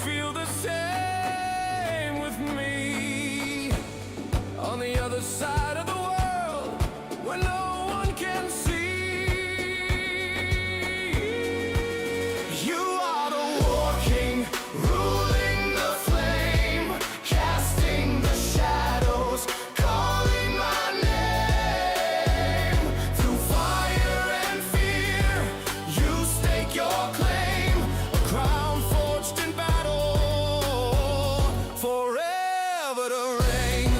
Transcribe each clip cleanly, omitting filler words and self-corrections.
feel the same with me. On the other side of the world, where no one can see. You are the war king, ruling the flame, casting the shadows, calling my name. Through fire and fear, you stake your claim, a crown forged in battle, forever to reign.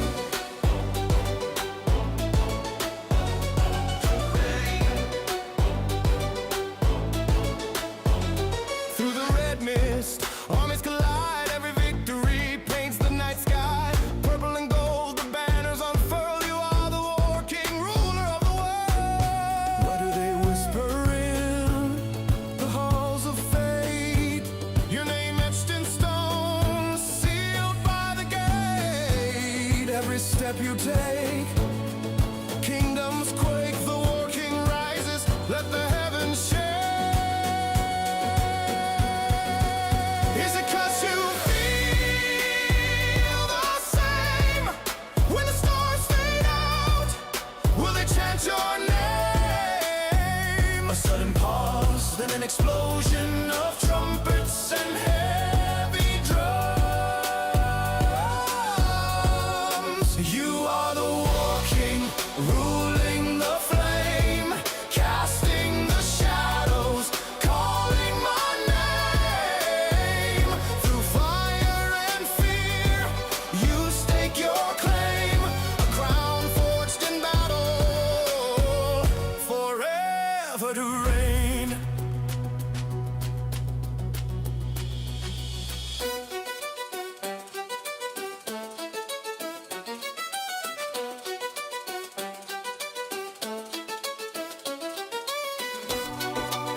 Through the red mist, armies collide. Every victory paints the night sky. Purple and gold, the banners unfurl. You are the war king, ruler of the world. Why do they whisper in the halls of fate? Your name etched in stone, sealed by the gate. Every step you take, kingdoms quake. The war king rises, let the heavens shake. Is it 'cause you feel the same? When the stars fade out, will they chant your name? A sudden pause, then an explosion of trumpets and heavy drums. You are the war king, ruling the flame, casting the shadows, calling my name. Through fire and fear, you stake your claim, a crown forged in battle, forever to reign.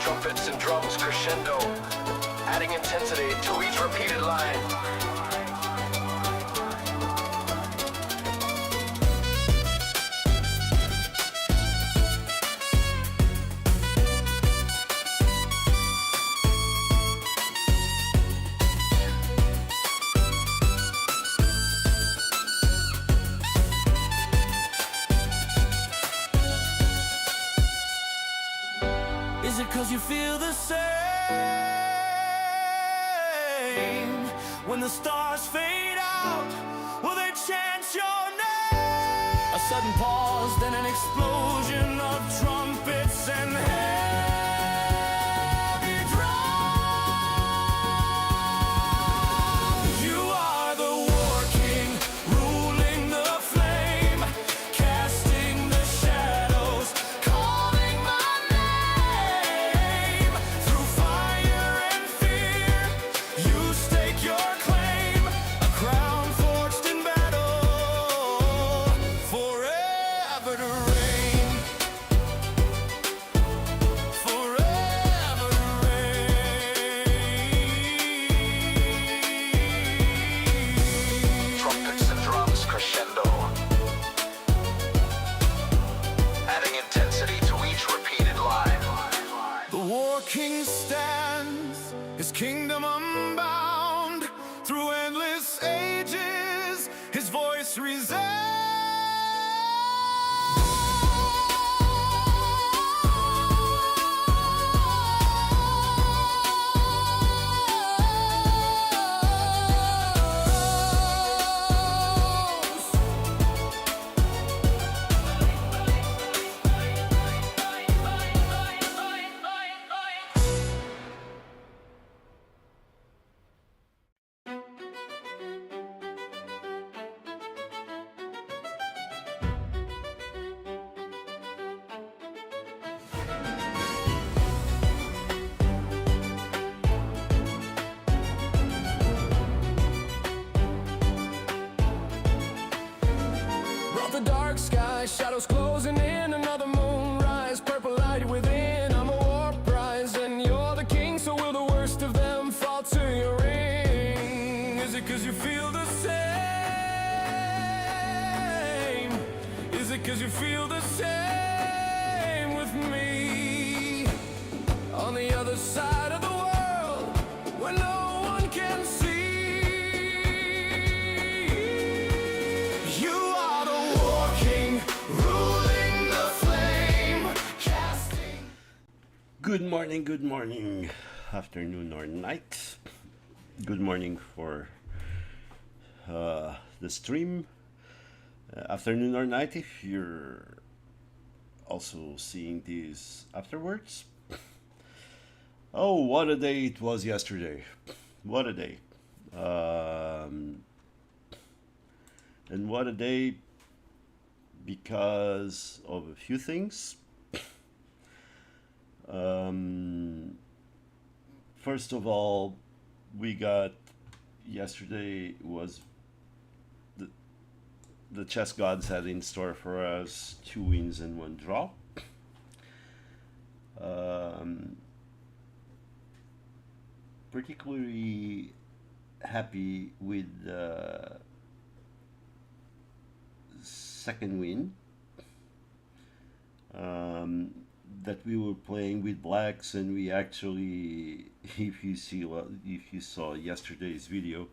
Trumpets and drums crescendo, adding intensity to each repeated line. Is it 'cause you feel the same? When the stars fade out, will they chant your name? A sudden pause, then an explosion of trumpets and heavy drums. You are the war king, ruling the flame, casting the shadows, calling my name. Through fire and fear, you stake your claim, a crown forged in battle, forever to reign. Forever to reign. Trumpets and drums crescendo, adding intensity to each repeated line. The war king stands, his kingdom unbound. Through endless ages, his voice resounds. Brought the dark sky, shadows closing in, another moonrise, purple light within. I'm a war prize and you're the king, so will the worst of them fall to your ring? Is it 'cause you feel the same? Is it 'cause you feel the same with me? On the other side of the world, where no one can see. good morning, afternoon or night. Good morning for the stream. Afternoon or night if you're also seeing these afterwards. Oh, what a day it was yesterday! What a day! Um, and what a day because of a few things. Um, First of all, we got yesterday was the, the chess gods had in store for us 2 wins and 1 draw. Um, Particularly happy with the second win, um, that we were playing with blacks, and we actually, if you saw yesterday's video,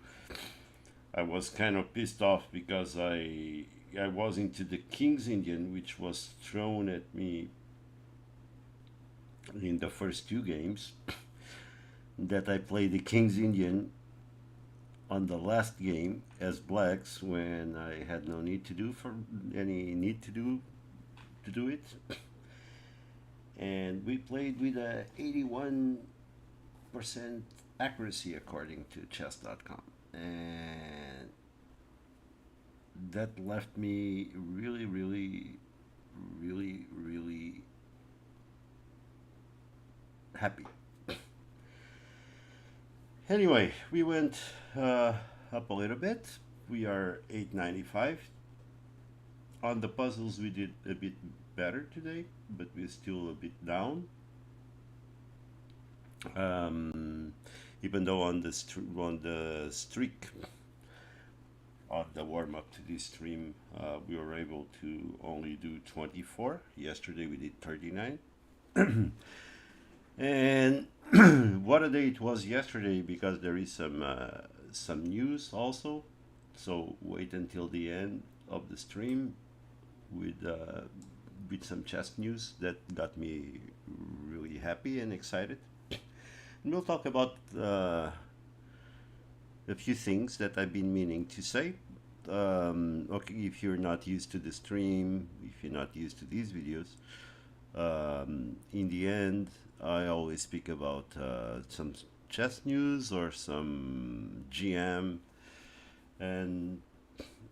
I was kind of pissed off because I was into the King's Indian, which was thrown at me in the first 2 games. That I played the King's Indian on the last game as blacks when I had no need to do for any need to do it, and we played with a 81% accuracy according to chess.com, and that left me really, really, really, really happy. Anyway, we went up a little bit. We are 895. On the puzzles, we did a bit better today, but we're still a bit down. Um, Even though on the streak, on the warm up to this stream, we were able to only do 24. Yesterday we did 39. And what a day it was yesterday, because there is some news also. So wait until the end of the stream with some chess news that got me really happy and excited. And we'll talk about a few things that I've been meaning to say. Okay, if you're not used to the stream, if you're not used to these videos, in the end, I always speak about some chess news or some GM, and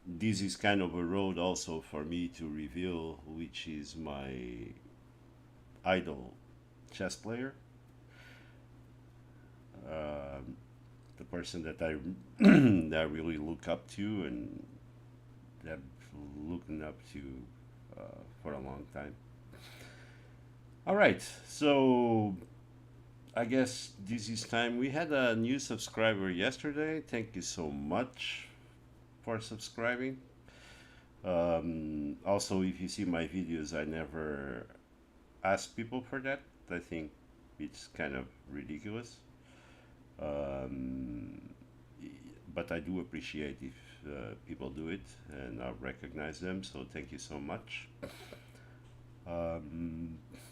this is kind of a road also for me to reveal which is my idol chess player, the person that I that I really look up to and that I've looking up to for a long time. All right, so I guess this is time. We had a new subscriber yesterday. Thank you so much for subscribing. Also, if you see my videos, I never ask people for that. I think it's kind of ridiculous. Um, but I do appreciate if people do it, and I recognize them. So thank you so much.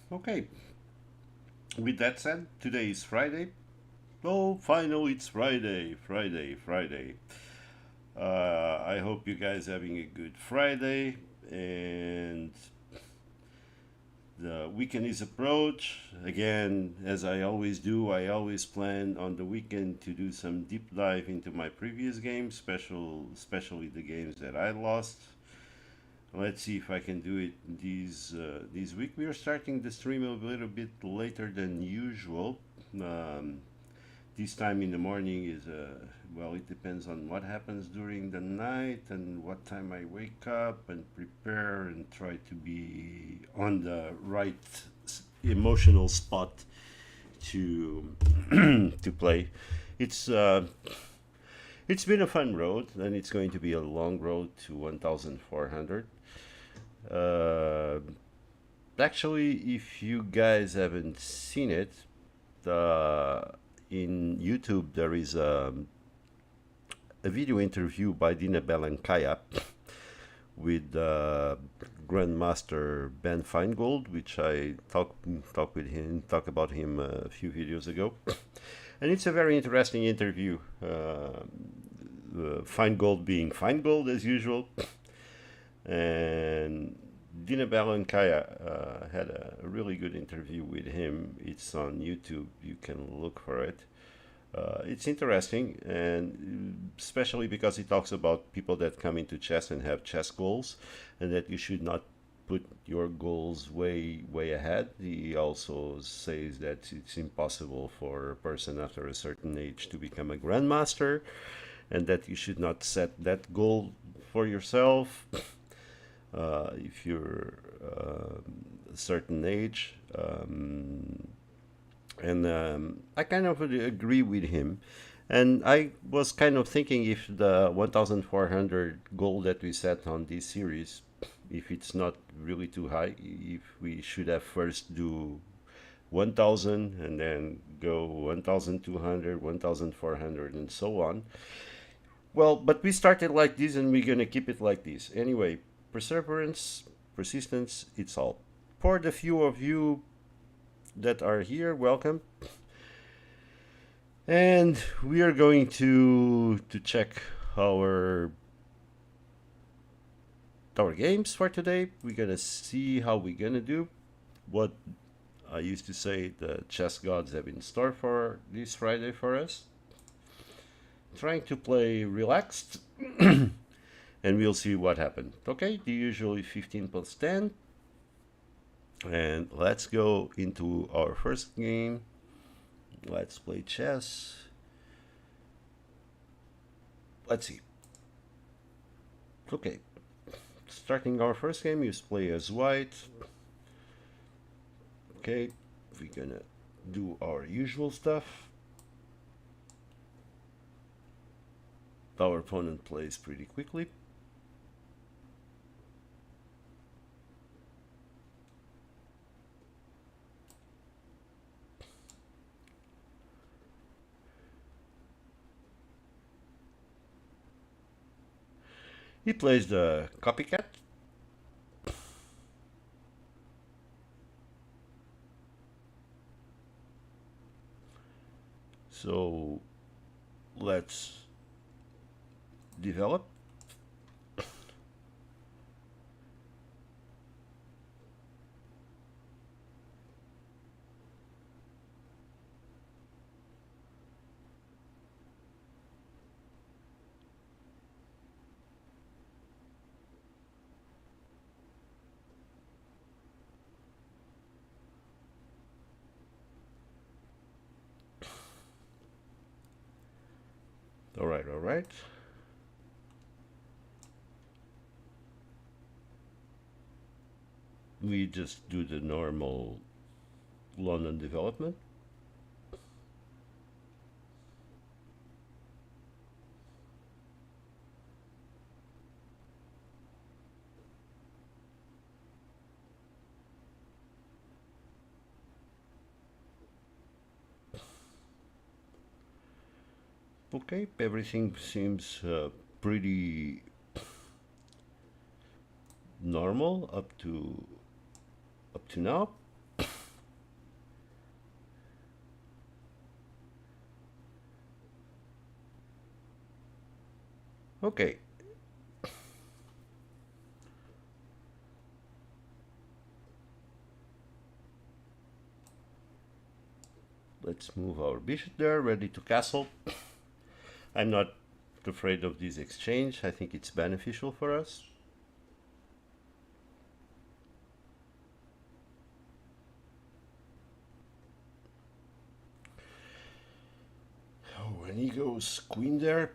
Okay. With that said, today is Friday. Oh, finally it's Friday, Friday. I hope you guys having a good Friday, and the weekend is approach. Again, as I always do, I always plan on the weekend to do some deep dive into my previous games, especially the games that I lost. Let's see if I can do it this week. We are starting the stream a little bit later than usual. This time in the morning is well, it depends on what happens during the night and what time I wake up and prepare and try to be on the right emotional spot to to play. It's it's been a fun road, and it's going to be a long road to 1,400. Uh, Actually, if you guys haven't seen it, in YouTube there is a video interview by Dina Belankaya with Grandmaster Ben Feingold, which I talk about him a few videos ago, and it's a very interesting interview. Feingold being Feingold as usual, and Dina Balankaya had a really good interview with him. It's on YouTube. You can look for it. It's interesting, and especially because he talks about people that come into chess and have chess goals, and that you should not put your goals way ahead. He also says that it's impossible for a person after a certain age to become a grandmaster, and that you should not set that goal for yourself if you're a certain age. And I kind of agree with him. And I was kind of thinking if the 1400 goal that we set on this series, if it's not really too high, if we should have first do 1000 and then go 1200, 1400, and so on. Well, but we started like this and we're gonna keep it like this. Anyway, perseverance, persistence, it's all. For the few of you that are here, welcome. And we are going to check our games for today. We're gonna see how we're gonna do. What I used to say the chess gods have in store for this Friday for us. Trying to play relaxed, and we'll see what happens. Okay, the usually 15 plus 10. And let's go into our first game. Let's play chess. Let's see. Okay, starting our first game, you play as white. Okay, we're gonna do our usual stuff. Our opponent plays pretty quickly. He plays the copycat. So let's develop. All right, all right. We just do the normal London development. Okay, everything seems pretty normal up to now. Okay. Let's move our bishop there, ready to castle. I'm not afraid of this exchange. I think it's beneficial for us. Oh, and he goes queen there.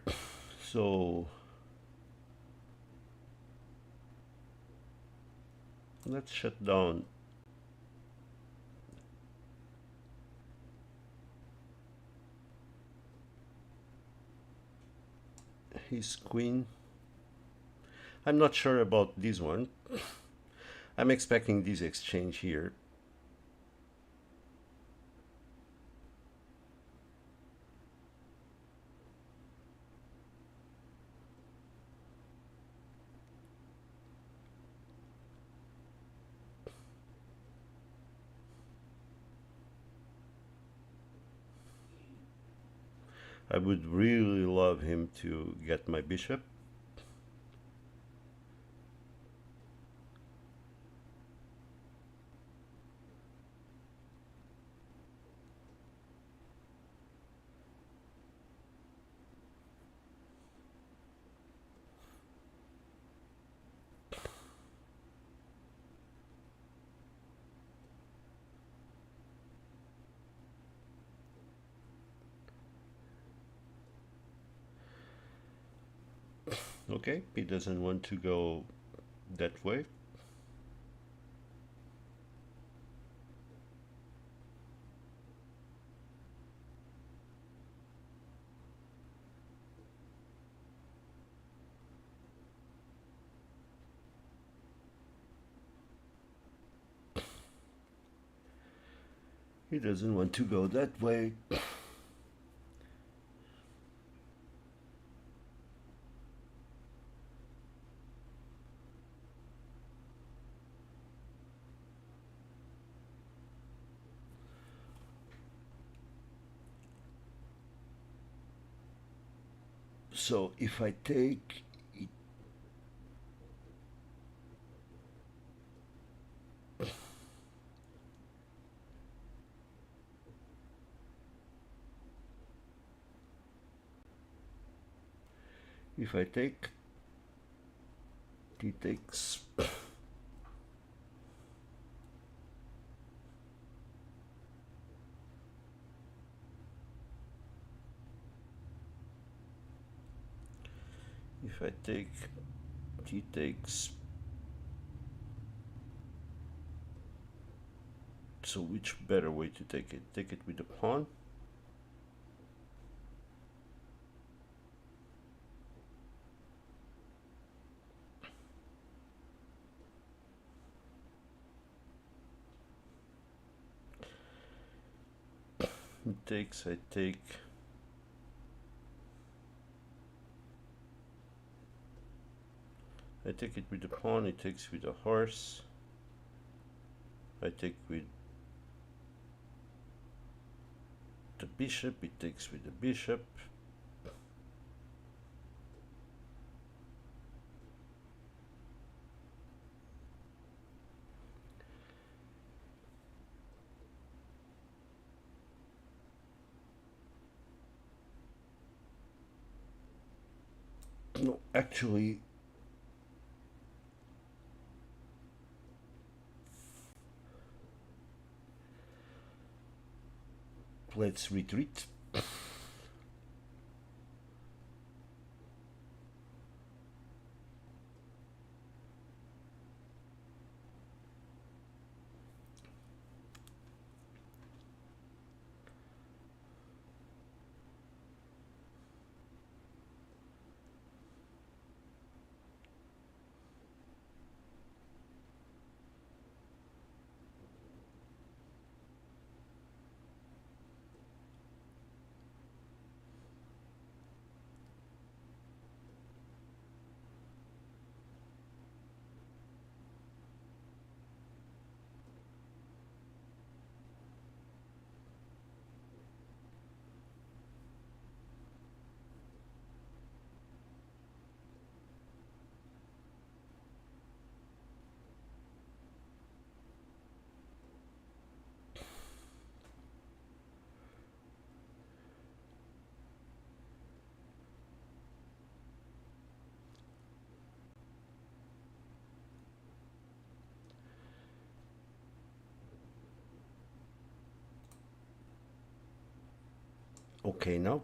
So let's shut down his queen. I'm not sure about this one. I'm expecting this exchange here. I would really love him to get my bishop. Okay, he doesn't want to go that way. He doesn't want to go that way. So if I take it, if I take, he takes. If I take, he takes. So which better way to take it? Take it with the pawn? He takes, I take. I take it with the pawn, he takes with the horse. I take with the bishop, he takes with the bishop. No, actually, let's retreat. Okay, now.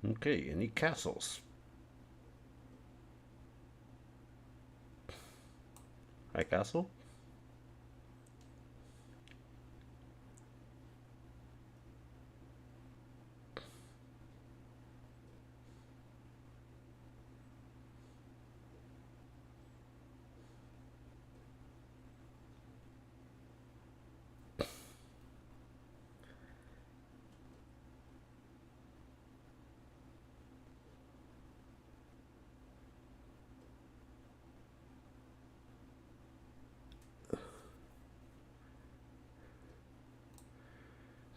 Okay, any castles? Hi, castle.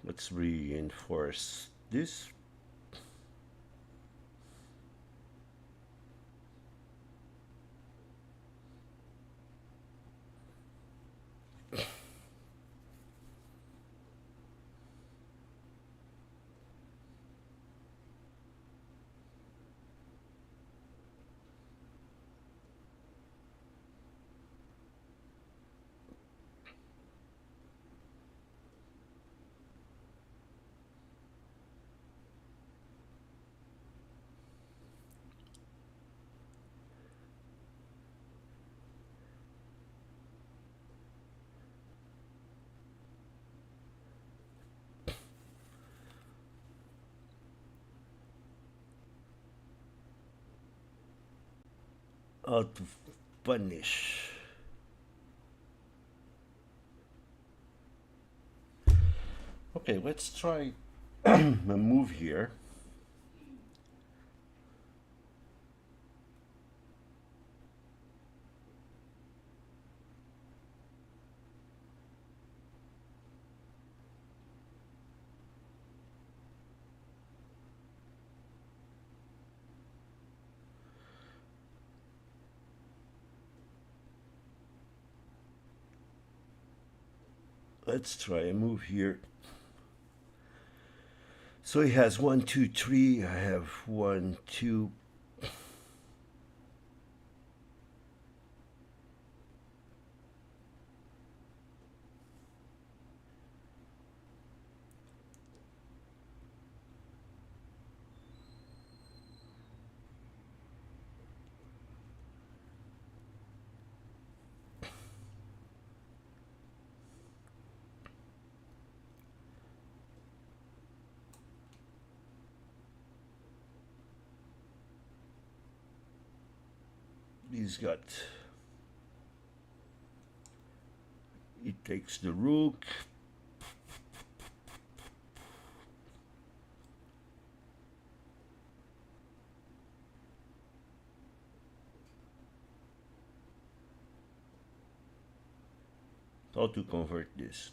Let's reinforce this. How to punish. Okay, let's try a move here. Let's try a move here. So he has 1, 2, 3. I have 1, 2. He's got. He takes the rook. How to convert this?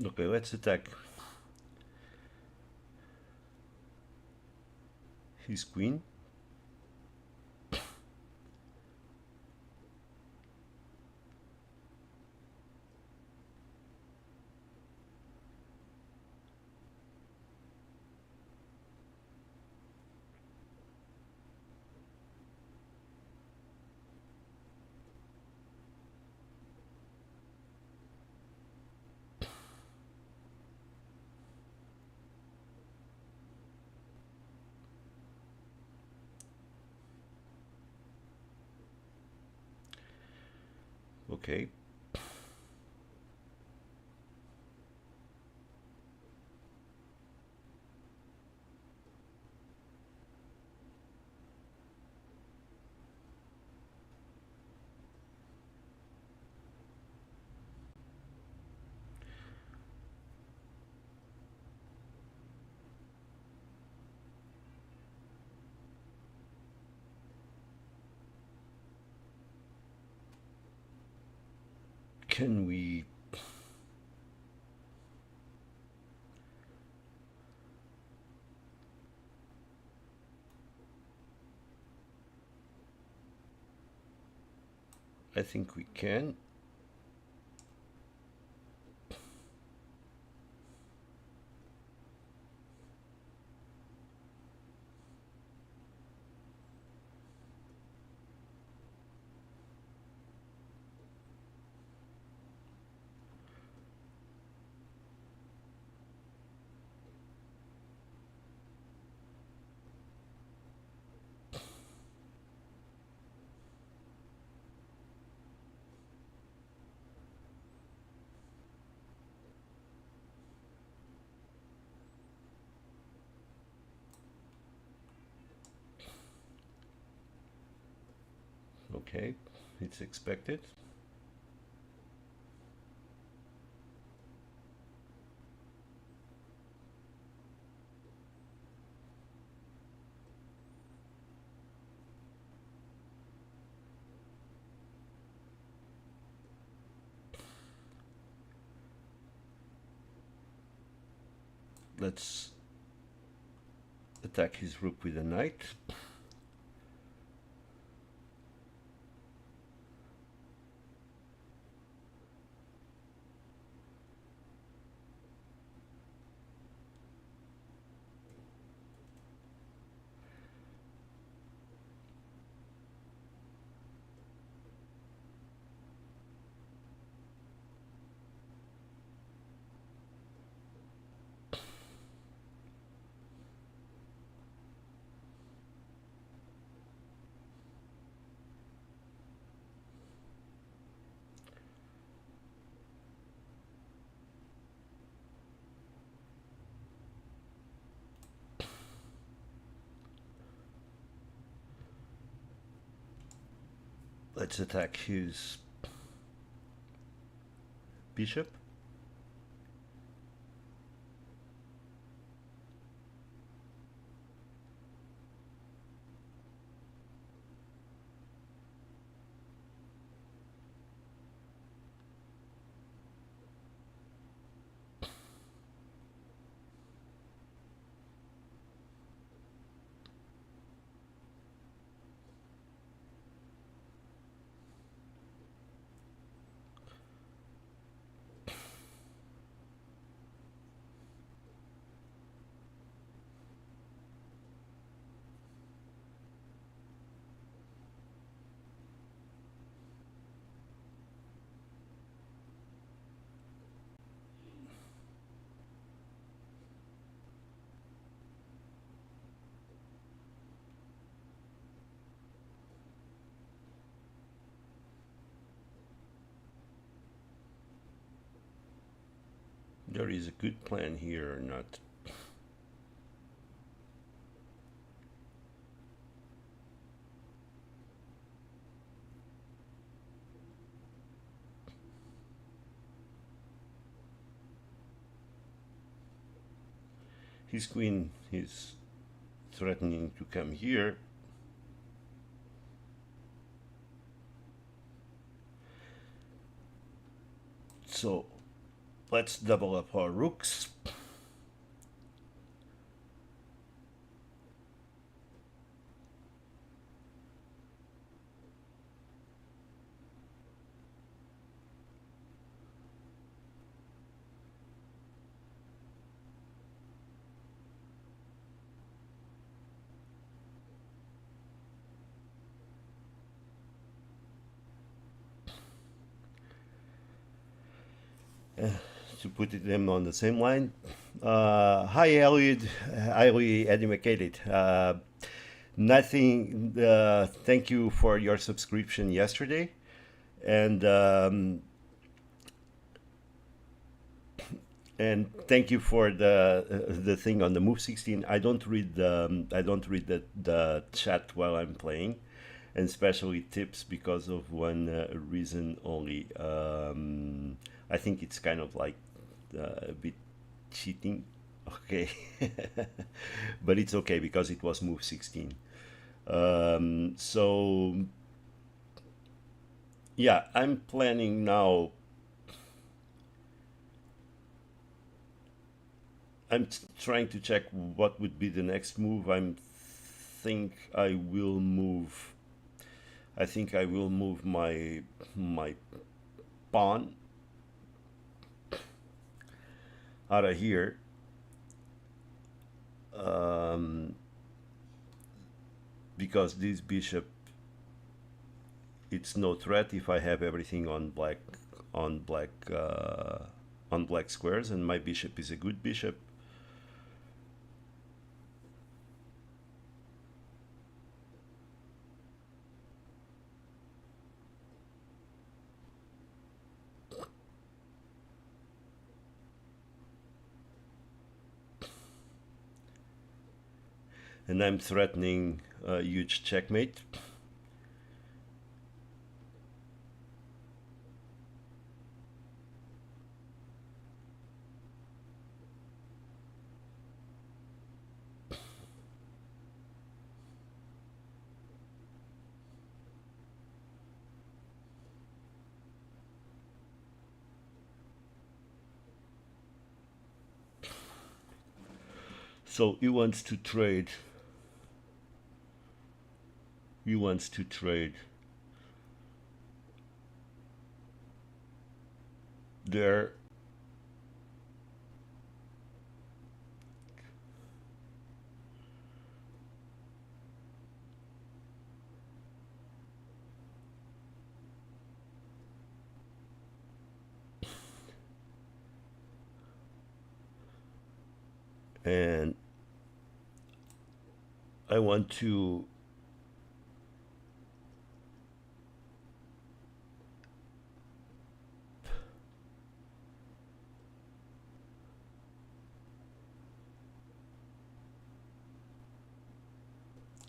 Okay, let's attack his queen. Okay. Can we? I think we can. Okay, it's expected. Let's attack his rook with a knight. Let's attack his bishop. There is a good plan here or not. His queen is threatening to come here. So let's double up our rooks. To put them on the same line. Hi, Elliot. Highly educated. Nothing. Thank you for your subscription yesterday, and thank you for the thing on the move 16. I don't read the chat while I'm playing, and especially tips because of one reason only. I think it's kind of like a bit cheating. Okay, but it's okay because it was move 16. So yeah, I'm planning now. I'm trying to check what would be the next move. Think I will move. I think I will move my pawn out of here. Because this bishop, it's no threat if I have everything on black on black on black squares, and my bishop is a good bishop. And I'm threatening a huge checkmate. So he wants to trade. He wants to trade there. And I want to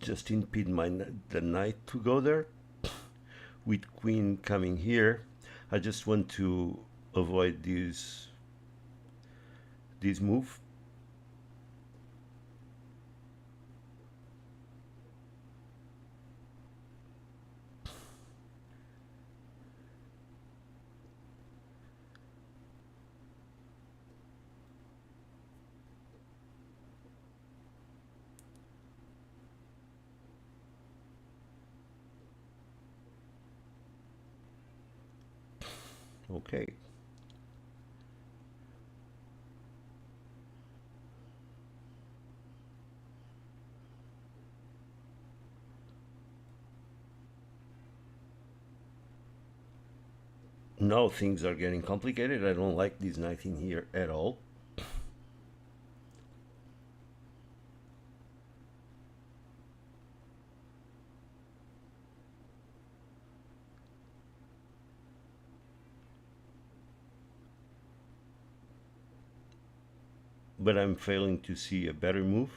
just impede the knight to go there. With queen coming here, I just want to avoid this move. Okay. Now things are getting complicated. I don't like this knight in here at all. But I'm failing to see a better move.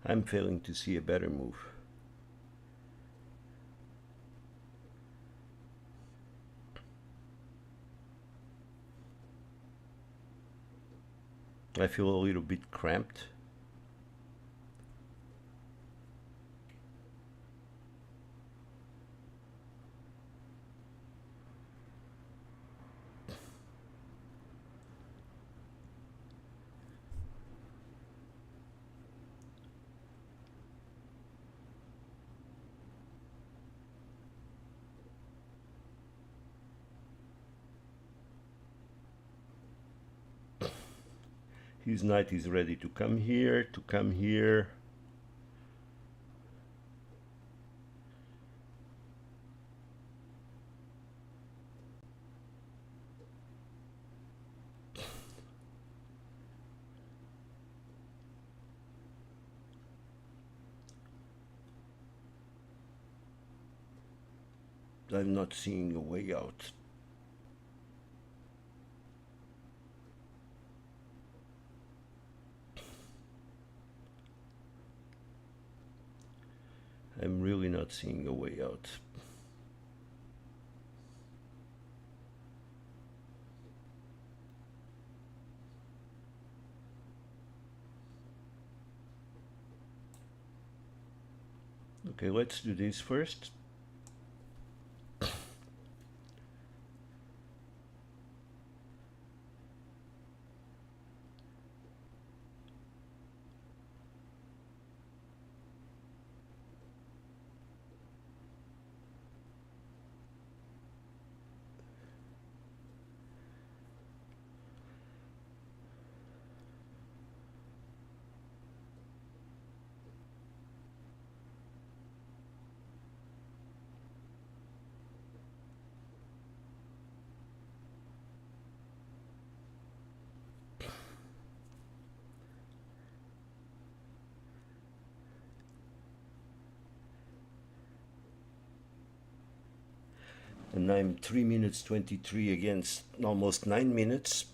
I'm failing to see a better move. I feel a little bit cramped. His knight is ready to come here, to come here. I'm not seeing a way out. I'm really not seeing a way out. Okay, let's do this first. And I'm 3 minutes 23 against almost 9 minutes.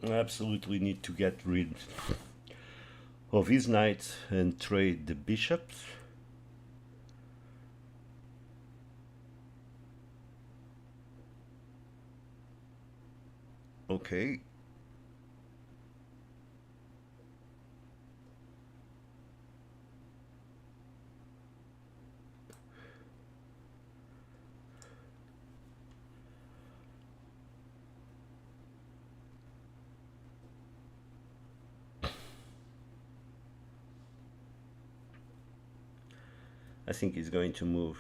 Absolutely need to get rid of his knights and trade the bishops. Okay. I think he's going to move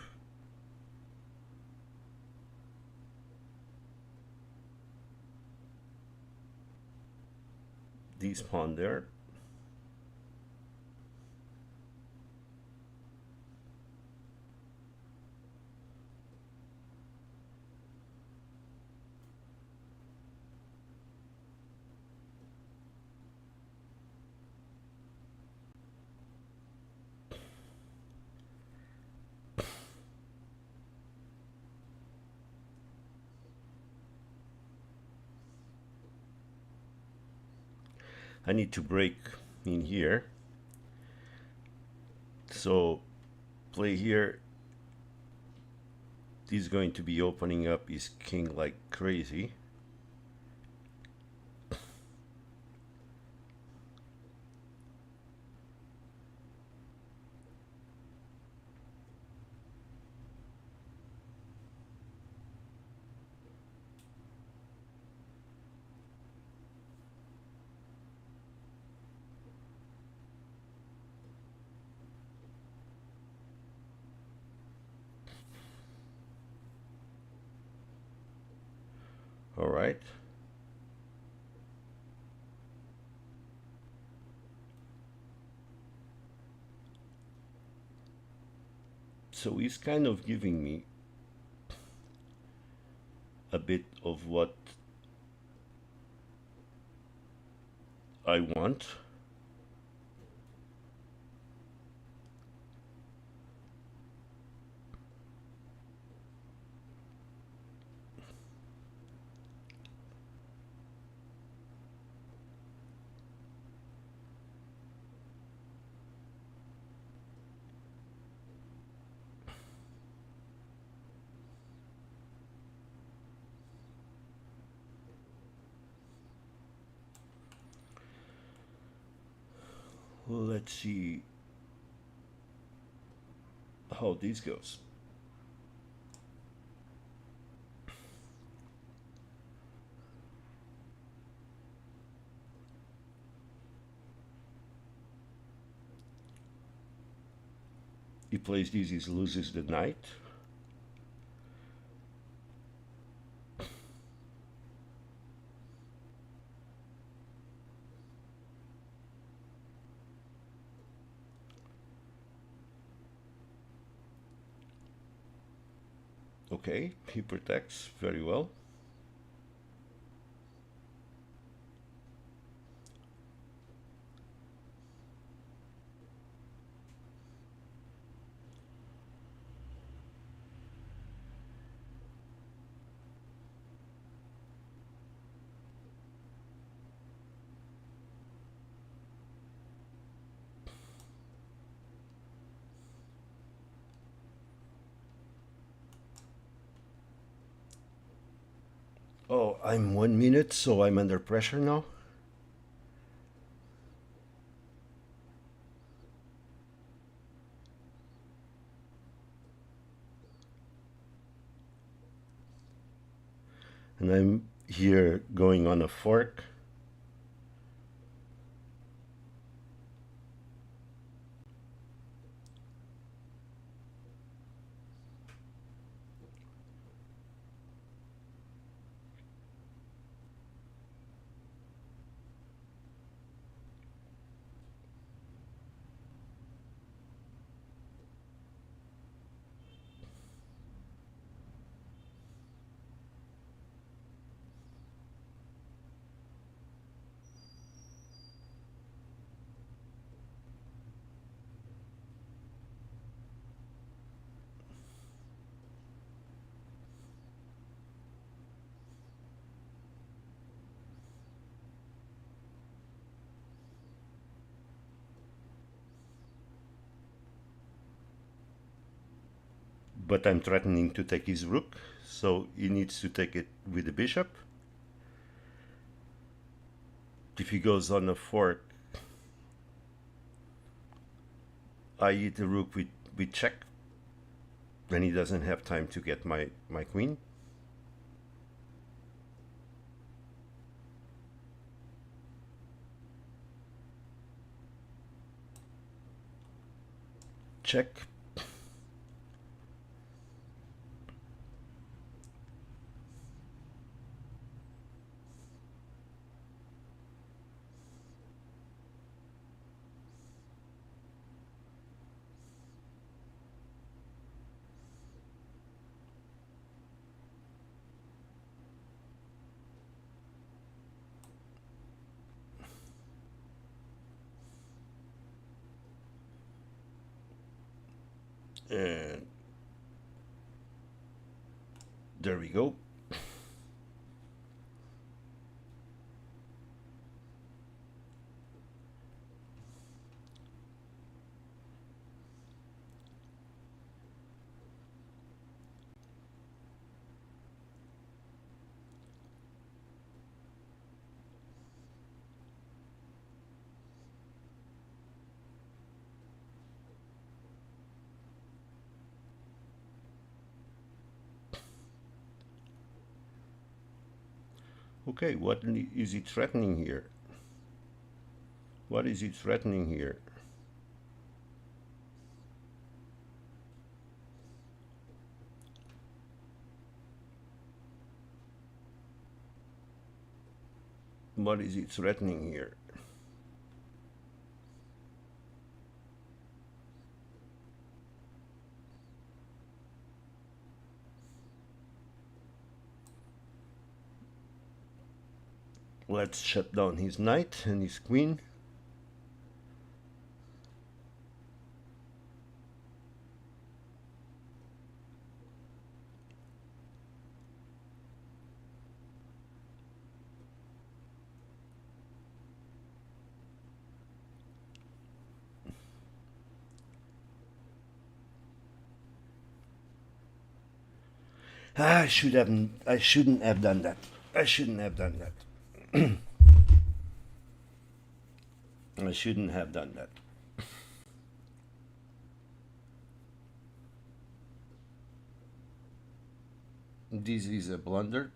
this pawn there. I need to break in here. So play here. He's going to be opening up his king like crazy. All right. So he's kind of giving me a bit of what I want. Let's see how this goes. He plays this, he loses the knight. Okay, he protects very well. Oh, I'm 1 minute, so I'm under pressure now. And I'm here going on a fork. but I'm threatening to take his rook, so he needs to take it with the bishop. If he goes on a fork, I eat the rook with check, then he doesn't have time to get my queen. Check. And there we go. Okay, what is he threatening here? What is he threatening here? What is he threatening here? Let's shut down his knight and his queen. I shouldn't have done that. I shouldn't have done that. I shouldn't have done that. This is a blunder.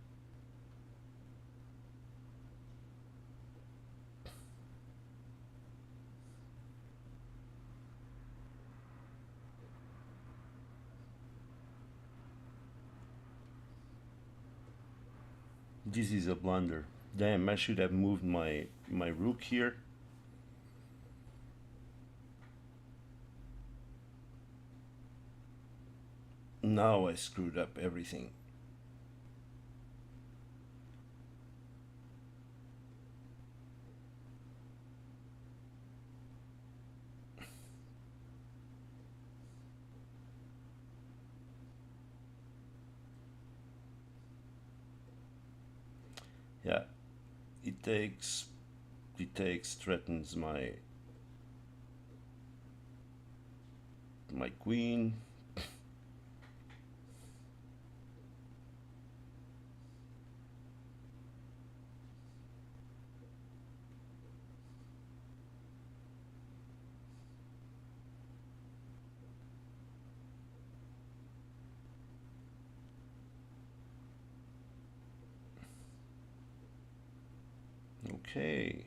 This is a blunder. Damn, I should have moved my rook here. Now I screwed up everything. Yeah, it takes, threatens my queen. Okay.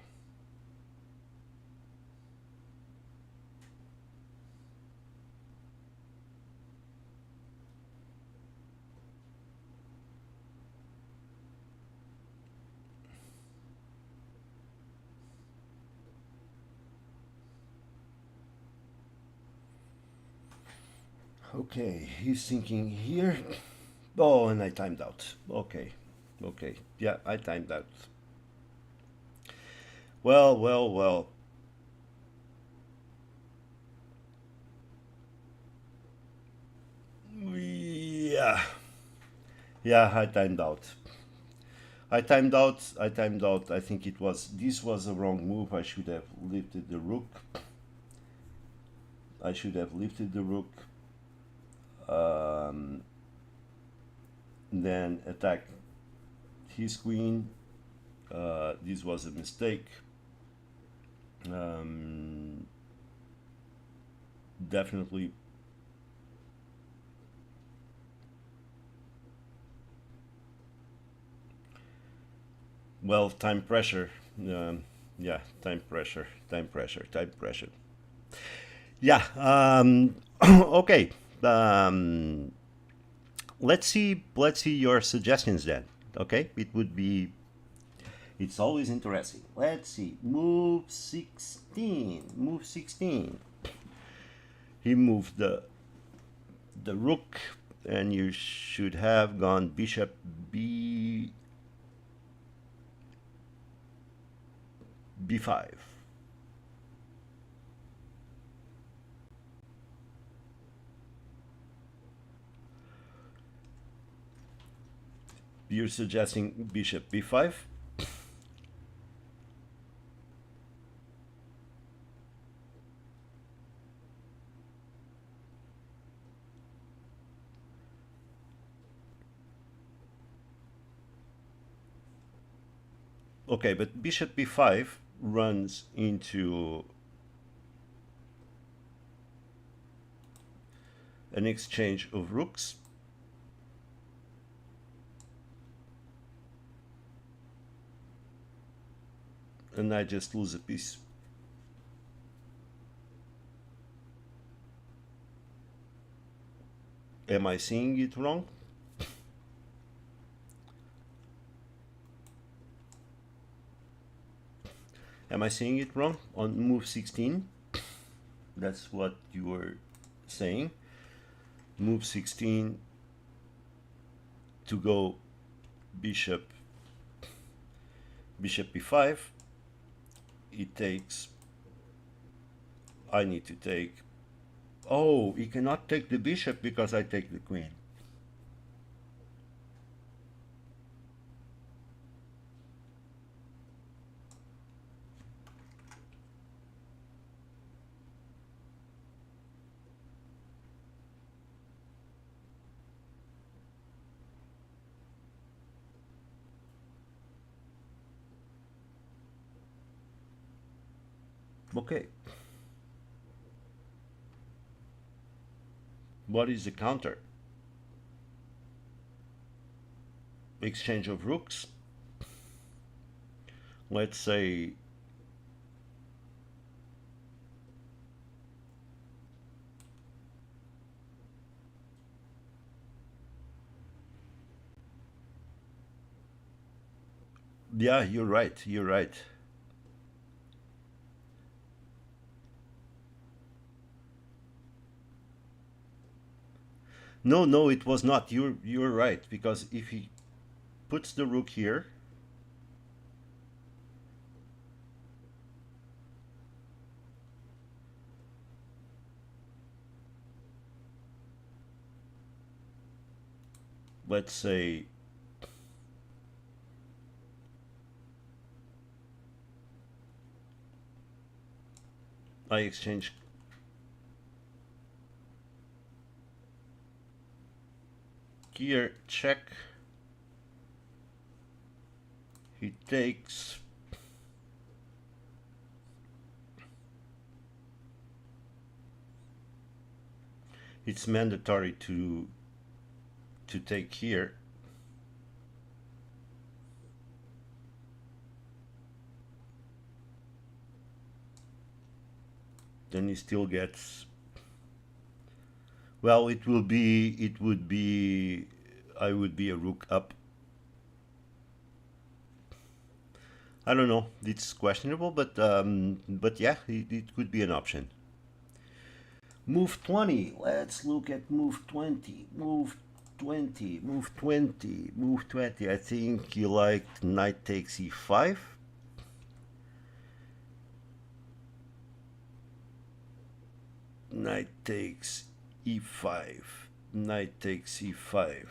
Okay, he's thinking here. Oh, and I timed out. Okay. Okay. Yeah, I timed out. Well, well, well. Yeah. Yeah, I timed out. I timed out. I timed out. I think this was a wrong move. I should have lifted the rook. I should have lifted the rook. Um, then attack his queen. This was a mistake. Definitely. Well, time pressure. Yeah, time pressure, time pressure, time pressure. Yeah. Okay. Um, let's see your suggestions then. Okay, it would be. It's always interesting. Let's see. Move 16. Move 16. He moved the rook, and you should have gone bishop b5. You're suggesting bishop b5. Okay, but bishop b5 runs into an exchange of rooks. And I just lose a piece. Am I seeing it wrong? Am I seeing it wrong on move 16? That's what you were saying. Move 16 to go bishop b5. It takes. I need to take. Oh, he cannot take the bishop because I take the queen. Okay. What is the counter? Exchange of rooks. Let's say yeah, you're right. You're right. No, no, it was not. You're right because if he puts the rook here, let's say I exchange here, check. He takes. It's mandatory to take here. Then he still gets. Well, it will be. It would be. I would be a rook up. I don't know. It's questionable, but yeah, it could be an option. Move 20. Let's look at move 20. Move 20. Move 20. Move 20. I think you liked knight takes e5. Knight takes e5. Knight takes e5.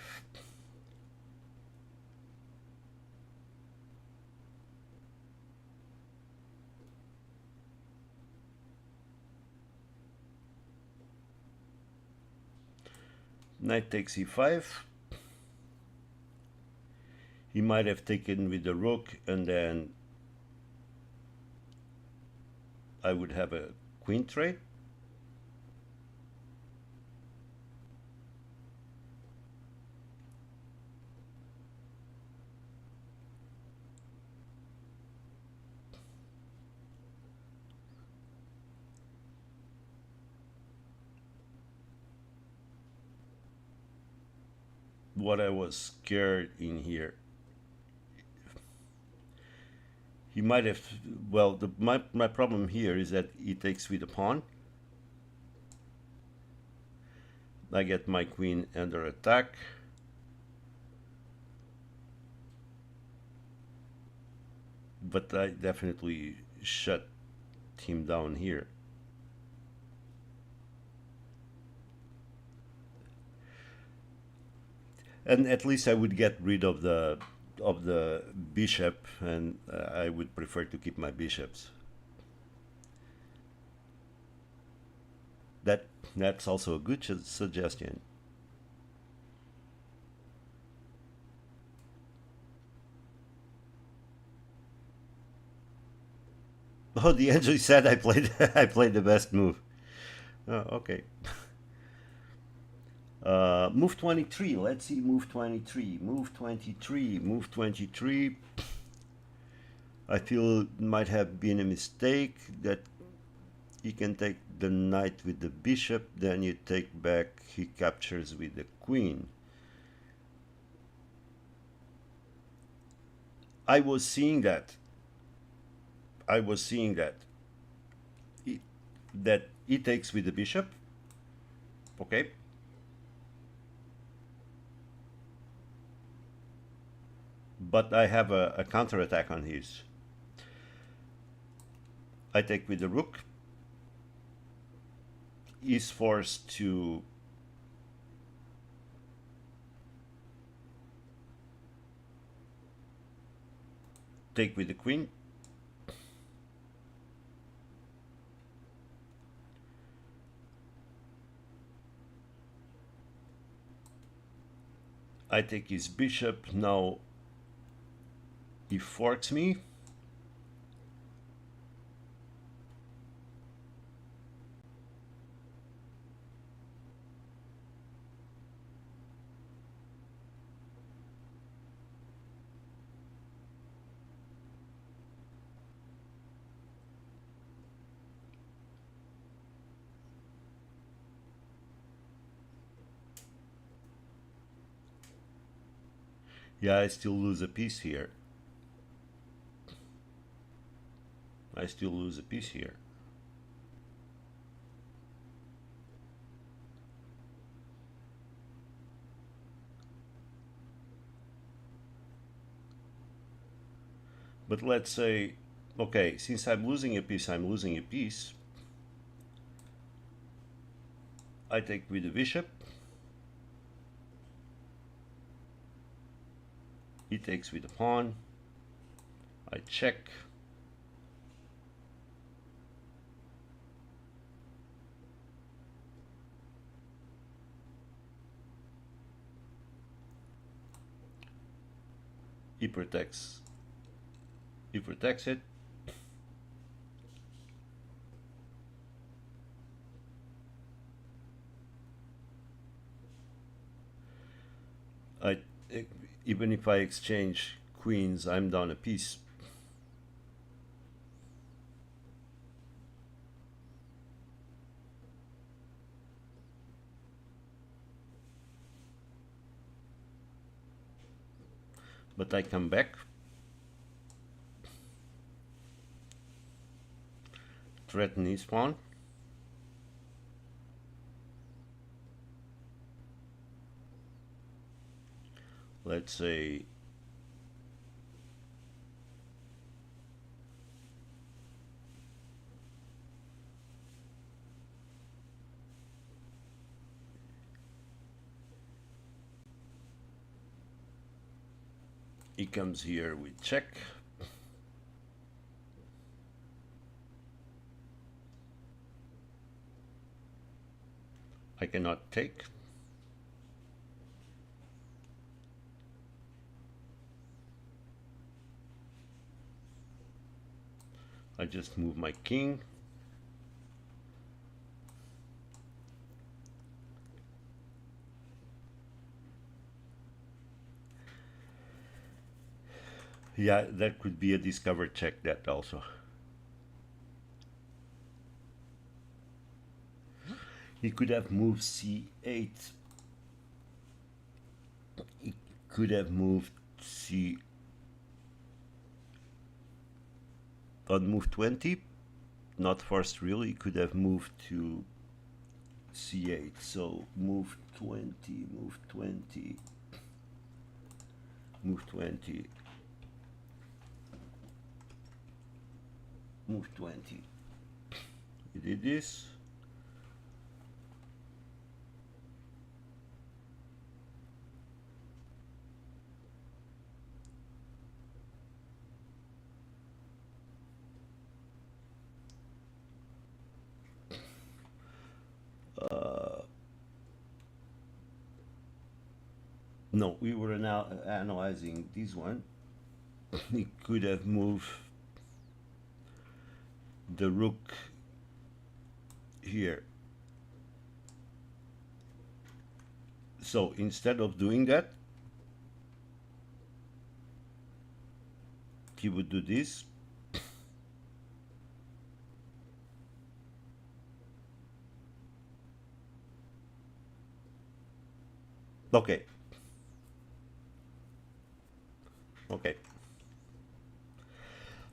Knight takes e5. He might have taken with the rook, and then I would have a queen trade. What I was scared in here, he might have, well, my problem here is that he takes with a pawn. I get my queen under attack. But I definitely shut him down here. And at least I would get rid of the bishop, and I would prefer to keep my bishops. That's also a good suggestion. Oh, the angel said I played I played the best move. Oh, okay. Move 23. Let's see, move 23. Move 23. Move 23. I feel it might have been a mistake that you can take the knight with the bishop, then you take back, he captures with the queen. I was seeing that. That he takes with the bishop. Okay. But I have a counterattack on his. I take with the rook. He's forced to take with the queen. I take his bishop. Now he forks me. Yeah, I still lose a piece here. I still lose a piece here. But let's say, okay, since I'm losing a piece, I'm losing a piece. I take with the bishop. He takes with the pawn. I check. He protects it. I even if I exchange queens, I'm down a piece. But I come back. Threaten his pawn. Let's say he comes here with check. I cannot take. I just move my king. Yeah, that could be a discover check, that also. He could have moved c8. He could have moved c on move 20. Not forced really. He could have moved to c8. So move 20, move 20, move 20, move 20. He did this. No, we were now analyzing this one. He could have moved the rook here. So instead of doing that, he would do this. Okay. Okay.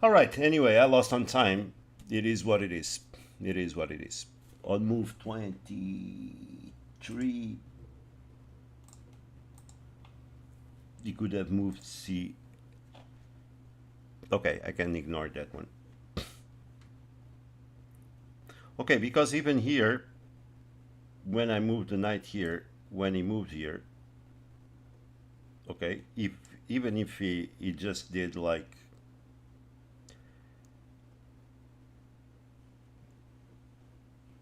All right. Anyway, I lost on time. It is what it is. It is what it is. On move 23, you could have moved C. Okay, I can ignore that one. Okay, because even here, when I moved the knight here, when he moved here, okay, even if he just did like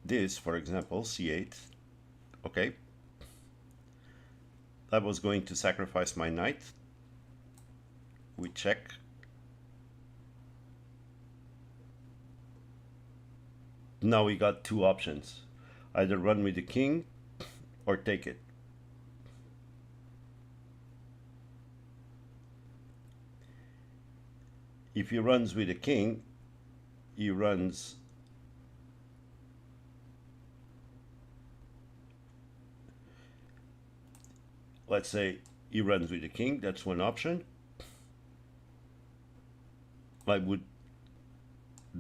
this, for example, c8, okay, I was going to sacrifice my knight. We check. Now we got two options. Either run with the king or take it. If he runs with the king, he runs let's say he runs with the king, that's one option. I would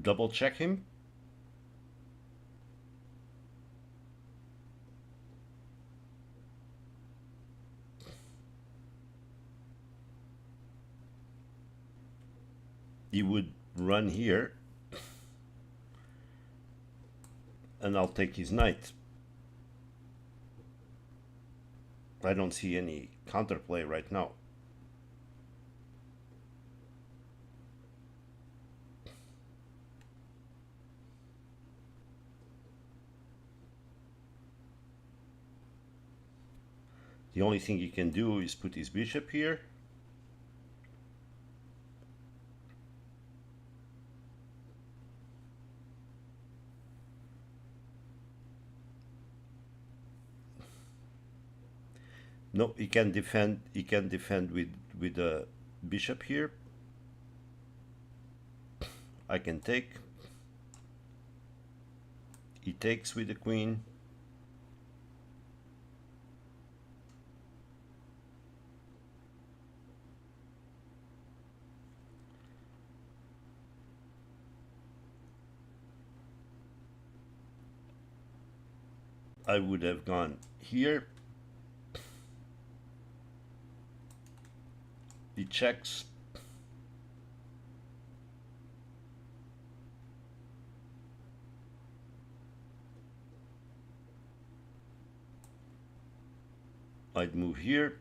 double check him. He would run here and I'll take his knight. I don't see any counterplay right now. The only thing he can do is put his bishop here. No, he can defend. He can defend with the bishop here. I can take. He takes with the queen. I would have gone here. He checks. I'd move here.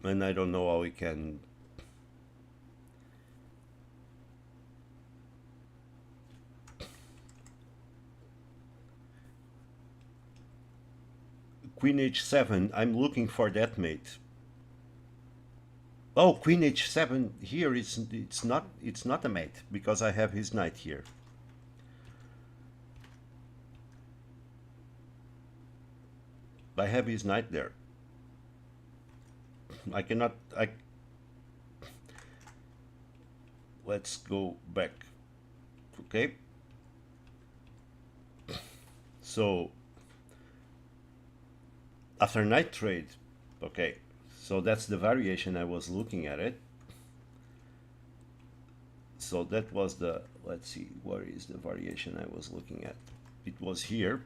And I don't know how we can. Queen h7, I'm looking for that mate. Oh, queen h7 here, it's not a mate because I have his knight here. I have his knight there. I cannot. Let's go back. Okay. So after knight trade, okay. So that's the variation I was looking at it. So that was the, let's see, where is the variation I was looking at? It was here.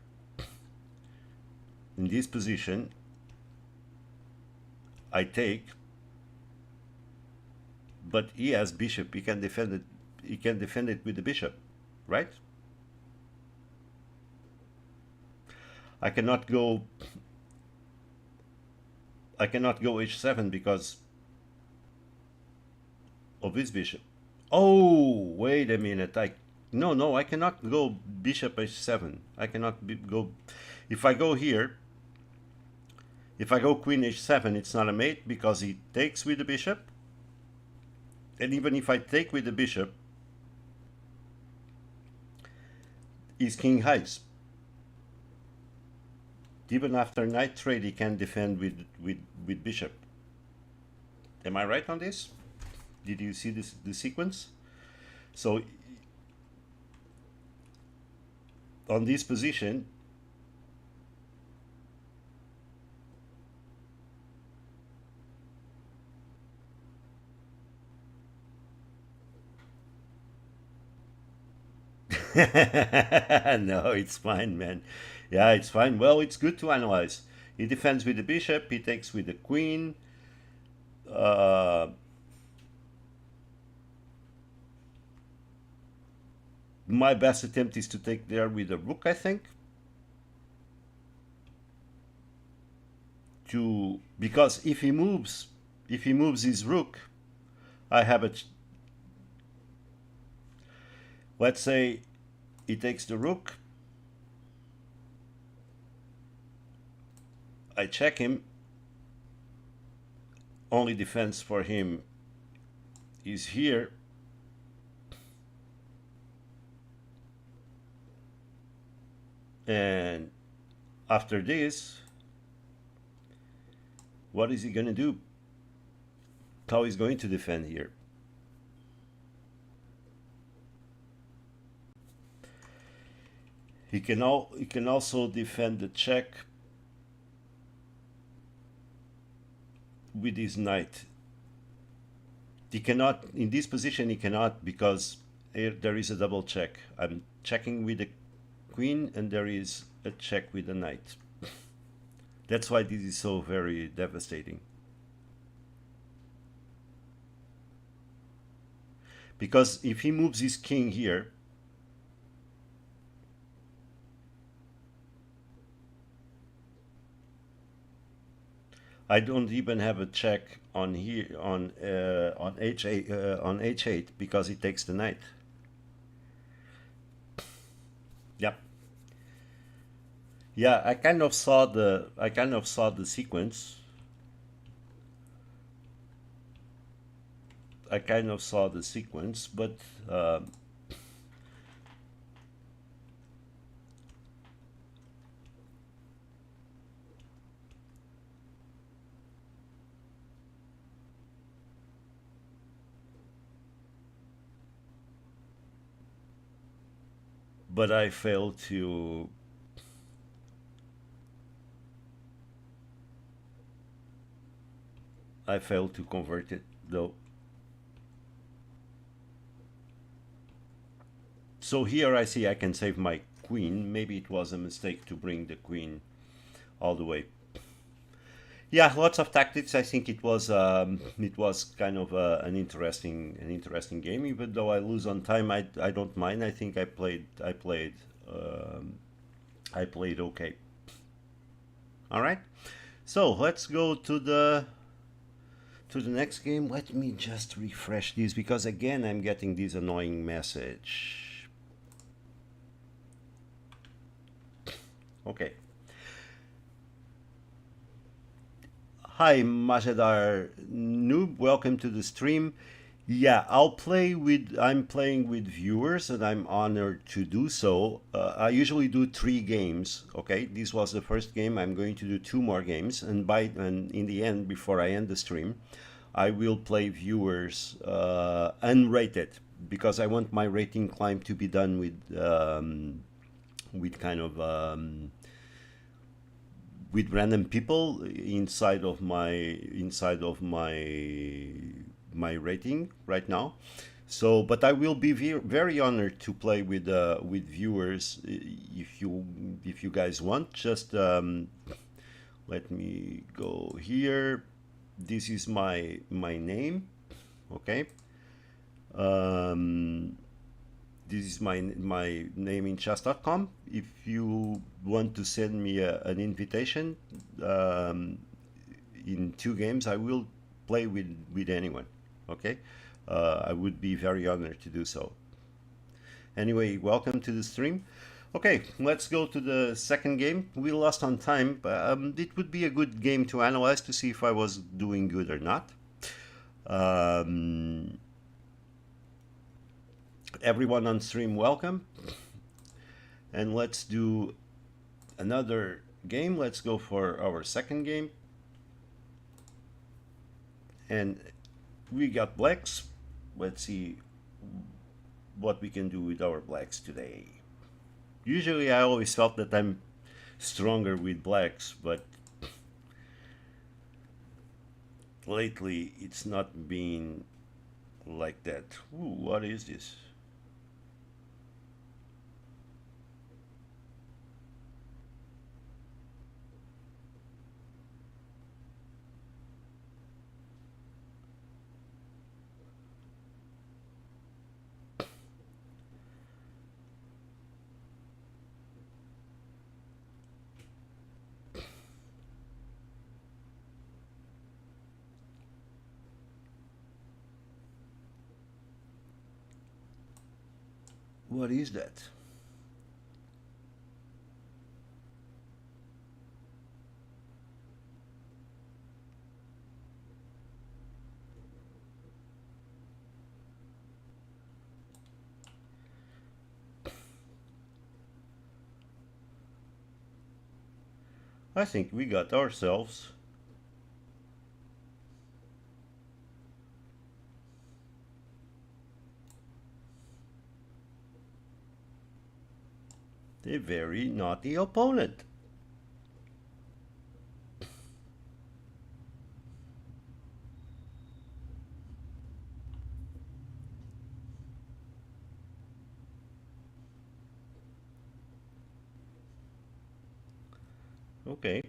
In this position, I take, but he has bishop. He can defend it. He can defend it with the bishop, right? I cannot go. I cannot go h7 because of his bishop. Oh, wait a minute. No, I cannot go bishop h7. I cannot go. If I go here, if I go queen h7, it's not a mate because he takes with the bishop. And even if I take with the bishop, his king hides. Even after knight trade, he can defend with bishop. Am I right on this? Did you see this, the sequence? So on this position, no, it's fine, man. Yeah, it's fine. Well, it's good to analyze. He defends with the bishop, he takes with the queen. My best attempt is to take there with the rook, I think. Because if he moves his rook, I have a. Let's say he takes the rook. I check him. Only defense for him is here. And after this, what is he going to do? How is going to defend here? He can also defend the check with his knight. He cannot, in this position he cannot, because there is a double check. I'm checking with the queen and there is a check with the knight. That's why this is so very devastating. Because if he moves his king here, I don't even have a check on here on h8 because he takes the knight. Yep. Yeah, I kind of saw the sequence. I kind of saw the sequence, but I failed to convert it though. So here I see I can save my queen. Maybe it was a mistake to bring the queen all the way. Yeah, lots of tactics. I think it was kind of an interesting game. Even though I lose on time, I don't mind. I think I played okay. All right, so let's go to the next game. Let me just refresh this because again I'm getting this annoying message. Okay. Hi, Mazedar Noob. Welcome to the stream. Yeah, I'm playing with viewers, and I'm honored to do so. I usually do 3 games. Okay, this was the first game. I'm going to do 2 more games, and in the end, before I end the stream, I will play viewers unrated because I want my rating climb to be done with kind of with random people inside of my rating right now. So, but I will be very honored to play with viewers if you guys want. Just let me go here. This is my name. Okay. Um, this is my name in chess.com. If you want to send me an invitation um, in 2 games, I will play with anyone. Okay, I would be very honored to do so. Anyway, welcome to the stream. Okay, let's go to the second game. We lost on time, but it would be a good game to analyze to see if I was doing good or not. Um, Everyone on stream, welcome. And let's do another game. Let's go for our second game. And we got blacks. Let's see what we can do with our blacks today. Usually I always felt that I'm stronger with blacks, but lately it's not been like that. Ooh, what is this? What is that? I think we got ourselves a very naughty opponent. Okay.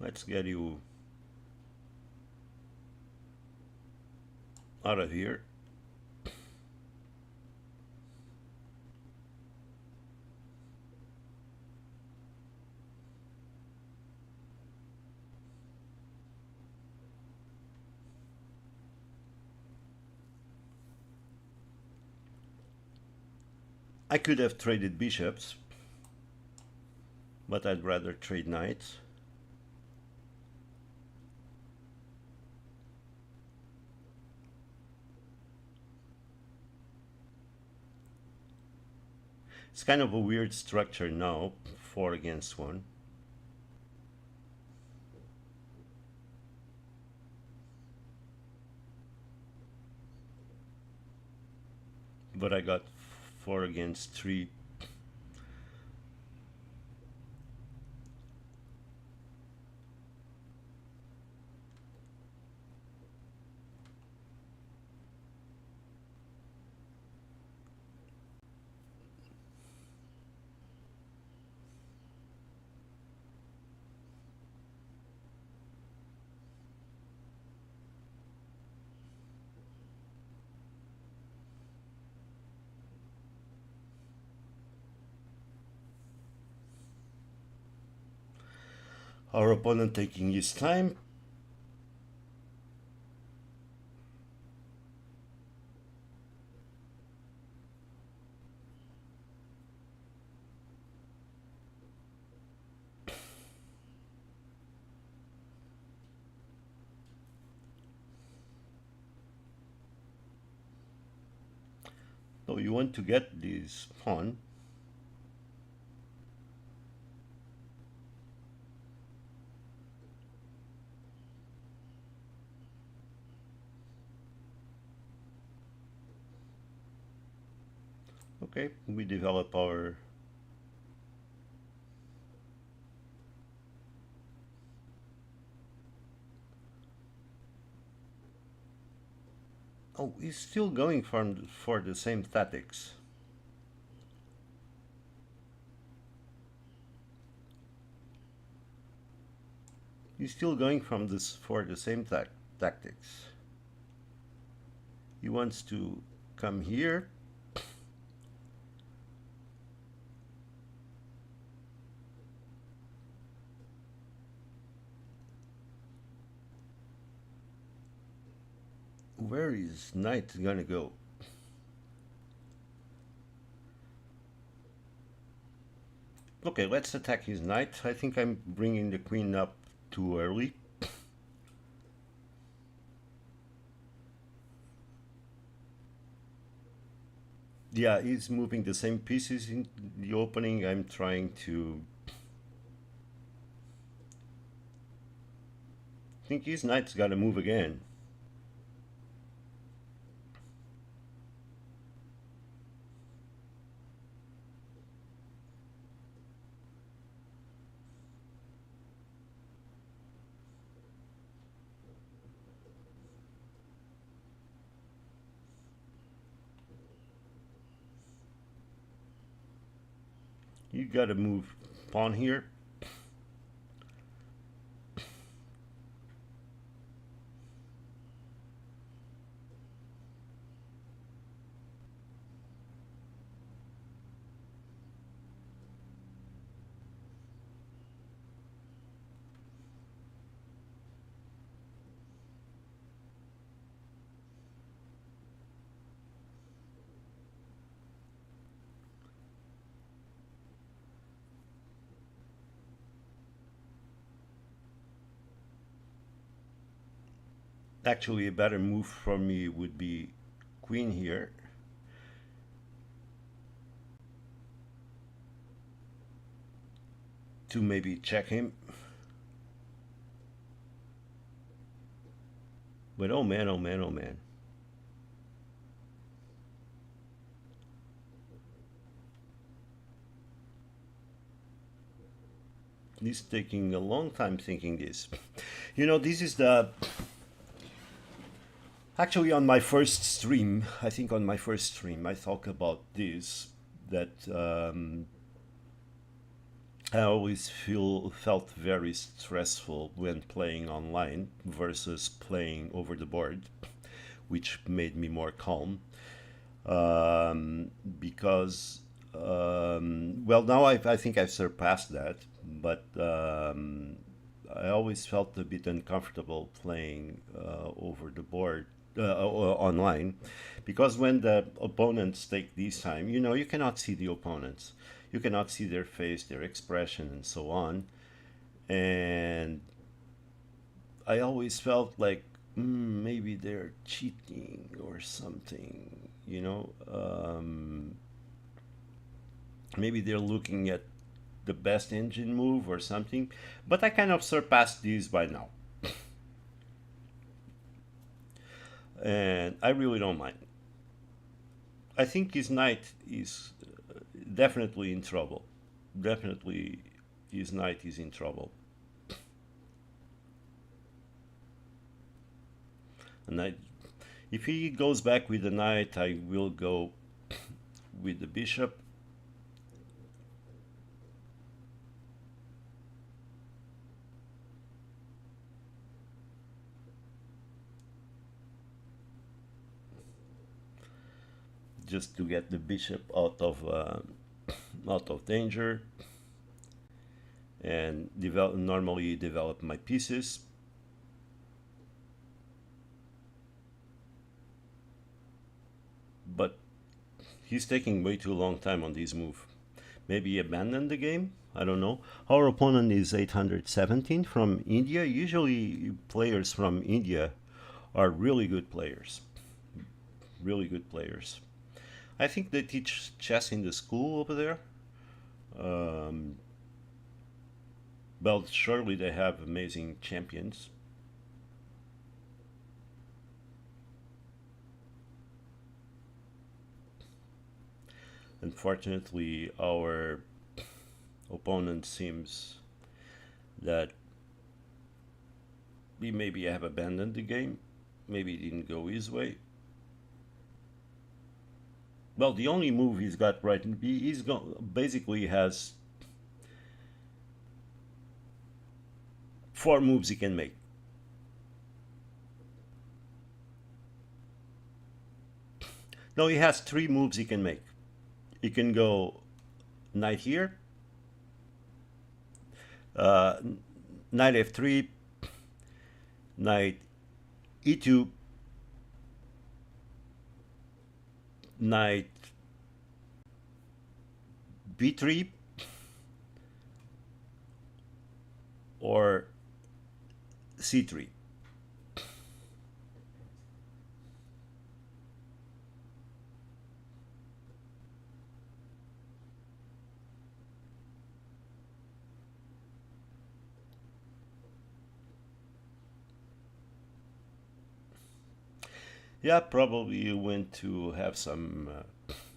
Let's get you out of here. I could have traded bishops, but I'd rather trade knights. It's kind of a weird structure now, 4 against 1. But I got 4 against 3. Our opponent taking his time. So you want to get this pawn. Okay, we develop our oh, he's still going for the same tactics. He's still going from this for the same tactics. He wants to come here. Where is knight gonna go? Okay, let's attack his knight. I think I'm bringing the queen up too early. Yeah, he's moving the same pieces in the opening. I'm trying to... I think his knight's gotta move again. You gotta move pawn here. Actually, a better move for me would be queen here. To maybe check him. But oh man, oh man, oh man. He's taking a long time thinking this. You know, this is the... Actually, on my first stream, I think on my first stream, I talk about this, that I always felt very stressful when playing online versus playing over the board, which made me more calm. Because, well, now I think I've surpassed that, but I always felt a bit uncomfortable playing over the board online, because when the opponents take this time, you know, you cannot see the opponents, you cannot see their face, their expression, and so on. And I always felt like maybe they're cheating or something, you know. Maybe they're looking at the best engine move or something, but I kind of surpassed these by now. And I really don't mind. I think his knight is definitely in trouble. Definitely his knight is in trouble. And if he goes back with the knight, I will go with the bishop. Just to get the bishop out of danger. and normally develop my pieces. But he's taking way too long time on this move. Maybe he abandoned the game. I don't know. Our opponent is 817 from India. Usually, players from India are really good players. Really good players. I think they teach chess in the school over there. Um, well, surely they have amazing champions. Unfortunately, our opponent seems that he maybe have abandoned the game. Maybe it didn't go his way. Well, the only move he's got right, basically has four moves he can make. No, he has three moves he can make. He can go knight here, uh, knight f3, knight e2, knight b3, or c3. Yeah, probably you went to have some.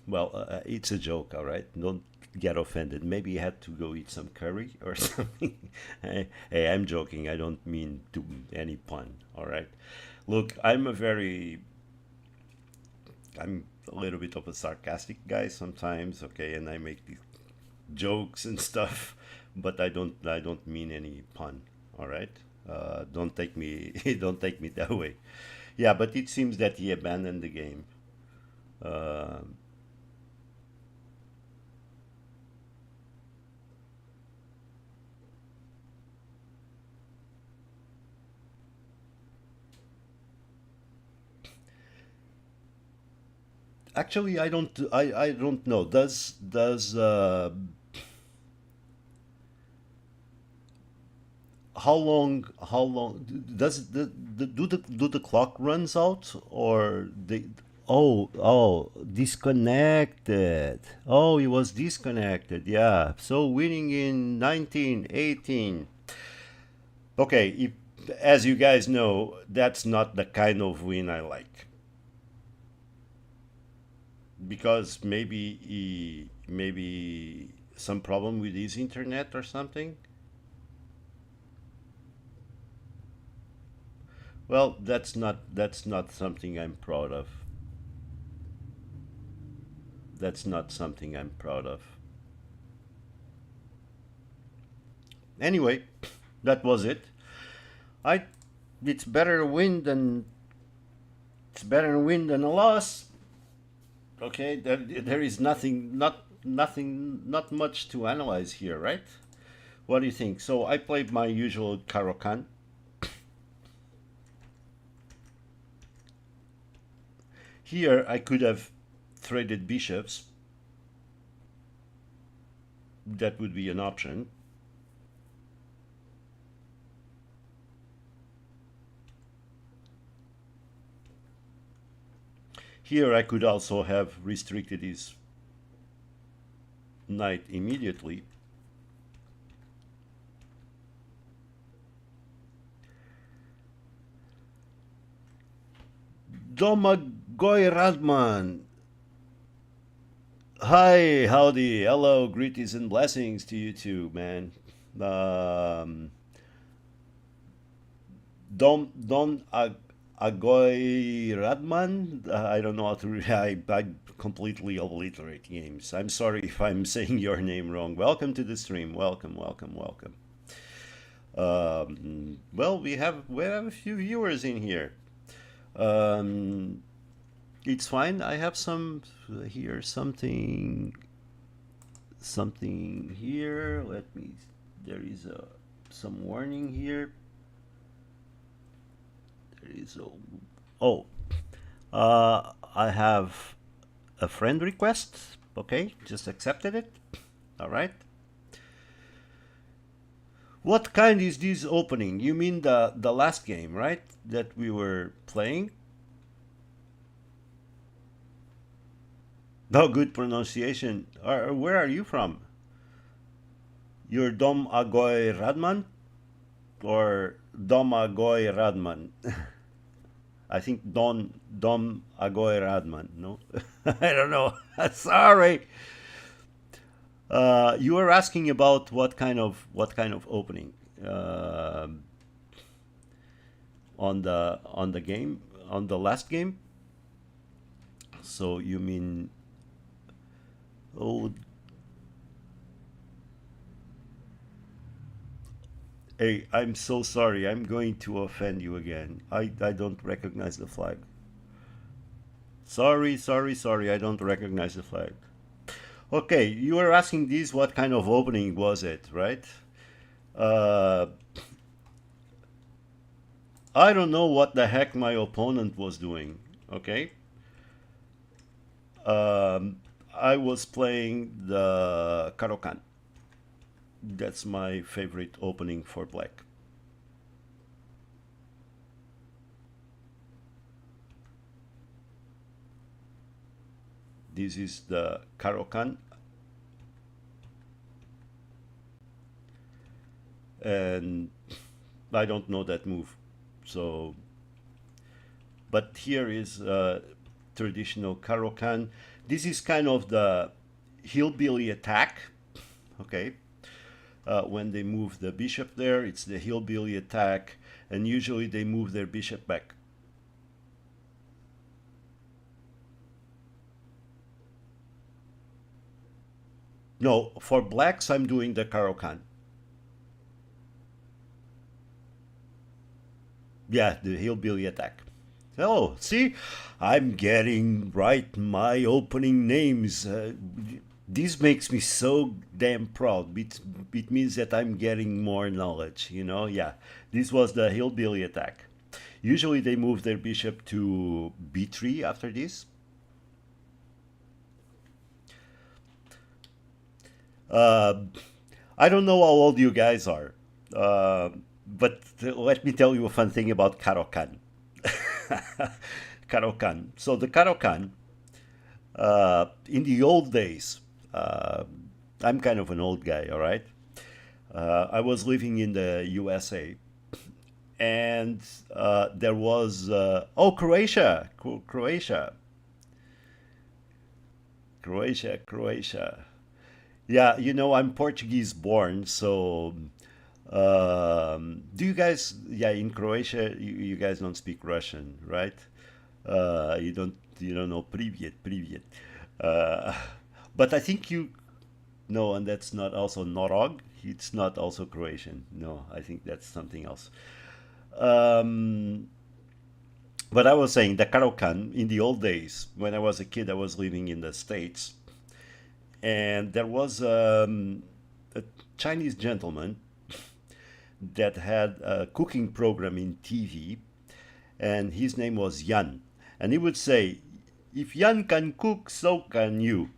Well, it's a joke, all right? Don't get offended. Maybe you had to go eat some curry or something. Hey, I'm joking. I don't mean to any pun, all right? Look, I'm a little bit of a sarcastic guy sometimes, okay, and I make these jokes and stuff, but I don't mean any pun, all right? Don't take me don't take me that way. Yeah, but it seems that he abandoned the game. Uh, Actually, I don't know. Does how long does do the clock runs out, or they? Oh, disconnected. Oh, he was disconnected. Yeah. So winning in 1918. Okay, as you guys know, that's not the kind of win I like, because maybe some problem with his internet or something. Well, that's not something I'm proud of. That's not something I'm proud of. Anyway, that was it. I it's better a win than it's better a win than a loss. Okay, there is not much to analyze here, right? What do you think? So I played my usual Caro-Kann. Here I could have traded bishops. That would be an option. Here I could also have restricted his knight immediately. Domagoy Radman. Hi, howdy, hello, greetings and blessings to you too, man. Um, Don Agoy Radman. I don't know how to. I completely obliterate names. I'm sorry if I'm saying your name wrong. Welcome to the stream. Welcome, welcome, welcome. Well, we have a few viewers in here. Um, it's fine. I have some here. Something here. Let me there is some warning here. There is a, oh, I have a friend request. Okay, just accepted it. All right. What kind is this opening? You mean the last game, right? That we were playing? No good pronunciation. Where are you from? You're Dom Agoy Radman or Dom Agoy Radman? I think Dom Agoy Radman. No, I don't know. Sorry. You were asking about what kind of opening on the game on the last game. So you mean, oh, hey, I'm so sorry. I'm going to offend you again. I don't recognize the flag. Sorry, sorry, sorry. I don't recognize the flag. Okay, you were asking this, what kind of opening was it, right? Uh, I don't know what the heck my opponent was doing. Okay, um, I was playing the Caro-Kann. That's my favorite opening for black. This is the Caro-Kann, and I don't know that move. So, but here is traditional Caro-Kann. This is kind of the hillbilly attack. Okay, when they move the bishop there, it's the hillbilly attack, and usually they move their bishop back. No, for blacks, I'm doing the Caro-Kann. Yeah, the hillbilly attack. Oh, see, I'm getting right my opening names. This makes me so damn proud. It means that I'm getting more knowledge, you know? Yeah, this was the hillbilly attack. Usually they move their bishop to b3 after this. Uh, I don't know how old you guys are, uh, but let me tell you a fun thing about Caro-Kann. Caro-Kann. So the Caro-Kann, in the old days, I'm kind of an old guy, all right? I was living in the USA, and there was, oh, Croatia, Croatia, Croatia, Croatia. Yeah, I'm Portuguese born, so do you guys, yeah, in Croatia, you guys don't speak Russian, right? You don't know privyet, privyet. Uh, but I think no, and that's not also Norog. It's not also Croatian. No, I think that's something else. Um, but I was saying the Karaoke in the old days, when I was a kid, I was living in the States, and there was a Chinese gentleman that had a cooking program in TV, and his name was Yan. And he would say, "If Yan can cook, so can you."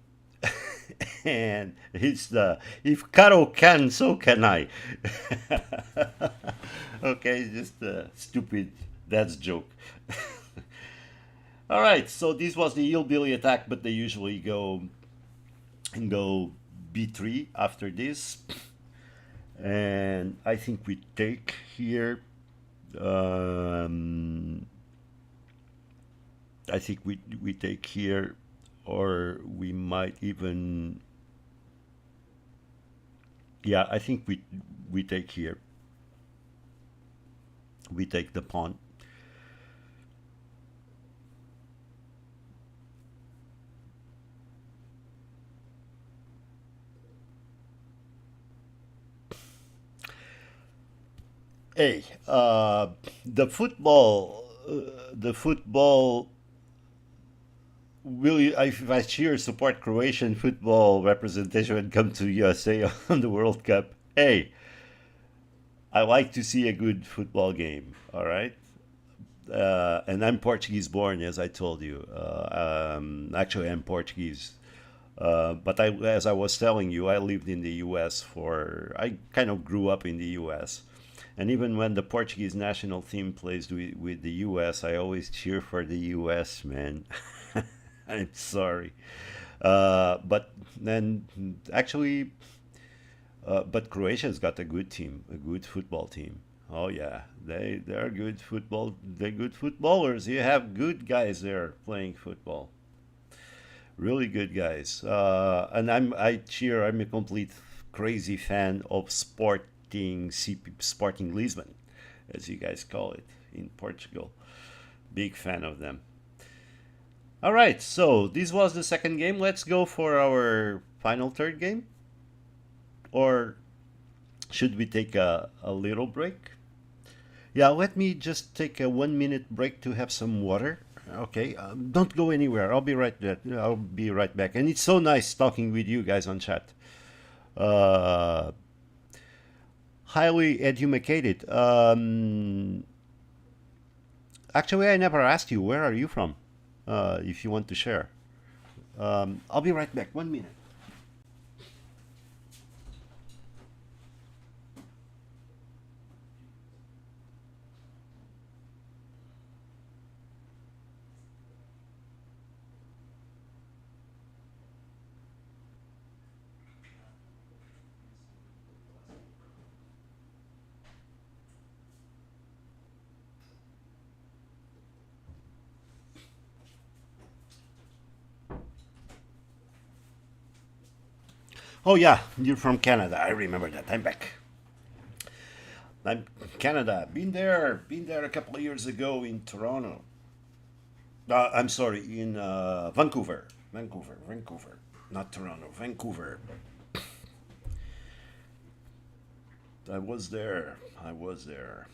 And it's the "If Caro can, so can I." Okay, just a stupid that's joke. All right, so this was the hillbilly attack, but they usually go b3 after this, and I think we take here. Um, I think we take here, or we might even. Yeah, I think we take here. We take the pawn. Hey, the football. Will you? If I cheer support Croatian football representation when it comes to USA on the World Cup. Hey, I like to see a good football game. All right. And I'm Portuguese born, as I told you. Actually, I'm Portuguese. But as I was telling you, I lived in the U.S. I kind of grew up in the U.S. And even when the Portuguese national team plays with the U.S., I always cheer for the U.S., man. I'm sorry. But then actually, but Croatia's got a good team, a good football team. Oh yeah, they're good football. They're good footballers. You have good guys there playing football. Really good guys. And I cheer. I'm a complete crazy fan of Sporting Lisbon, as you guys call it in Portugal. Big fan of them. All right, so this was the second game. Let's go for our final third game, or should we take a little break? Yeah, let me just take a 1 minute break to have some water. Okay, don't go anywhere. I'll be right back. And it's so nice talking with you guys on chat. Uh, highly educated. Actually, I never asked you. Where are you from? If you want to share. I'll be right back. 1 minute. Oh yeah, you're from Canada. I remember that. I'm back. I'm Canada. Been there a couple of years ago in Toronto. I'm sorry, in Vancouver, not Toronto, Vancouver. I was there. I was there.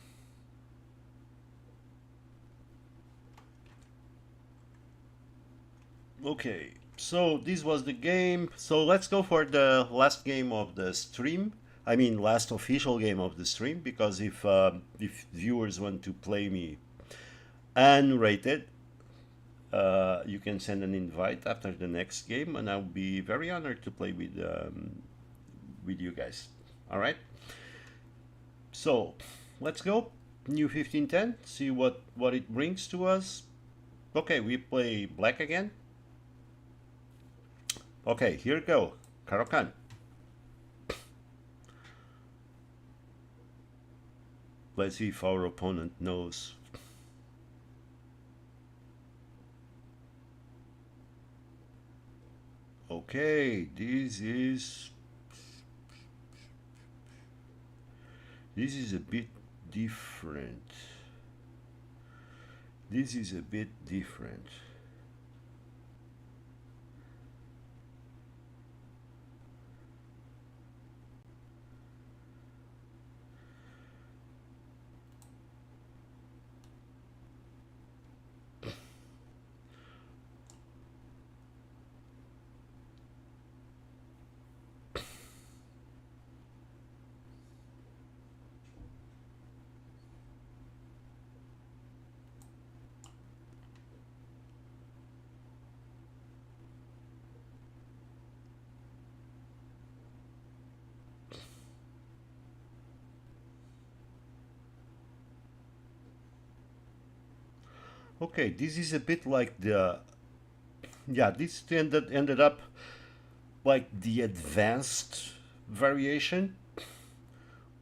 Okay, so this was the game. So let's go for the last game of the stream. I mean, last official game of the stream, because if viewers want to play me unrated, you can send an invite after the next game, and I'll be very honored to play with you guys. All right. So let's go. New 1510. See what it brings to us. Okay, we play black again. Okay, here we go. Caro-Kann. Let's see if our opponent knows. Okay, this is a bit different. This is a bit different. Okay, this is a bit like the yeah. This ended up like the advanced variation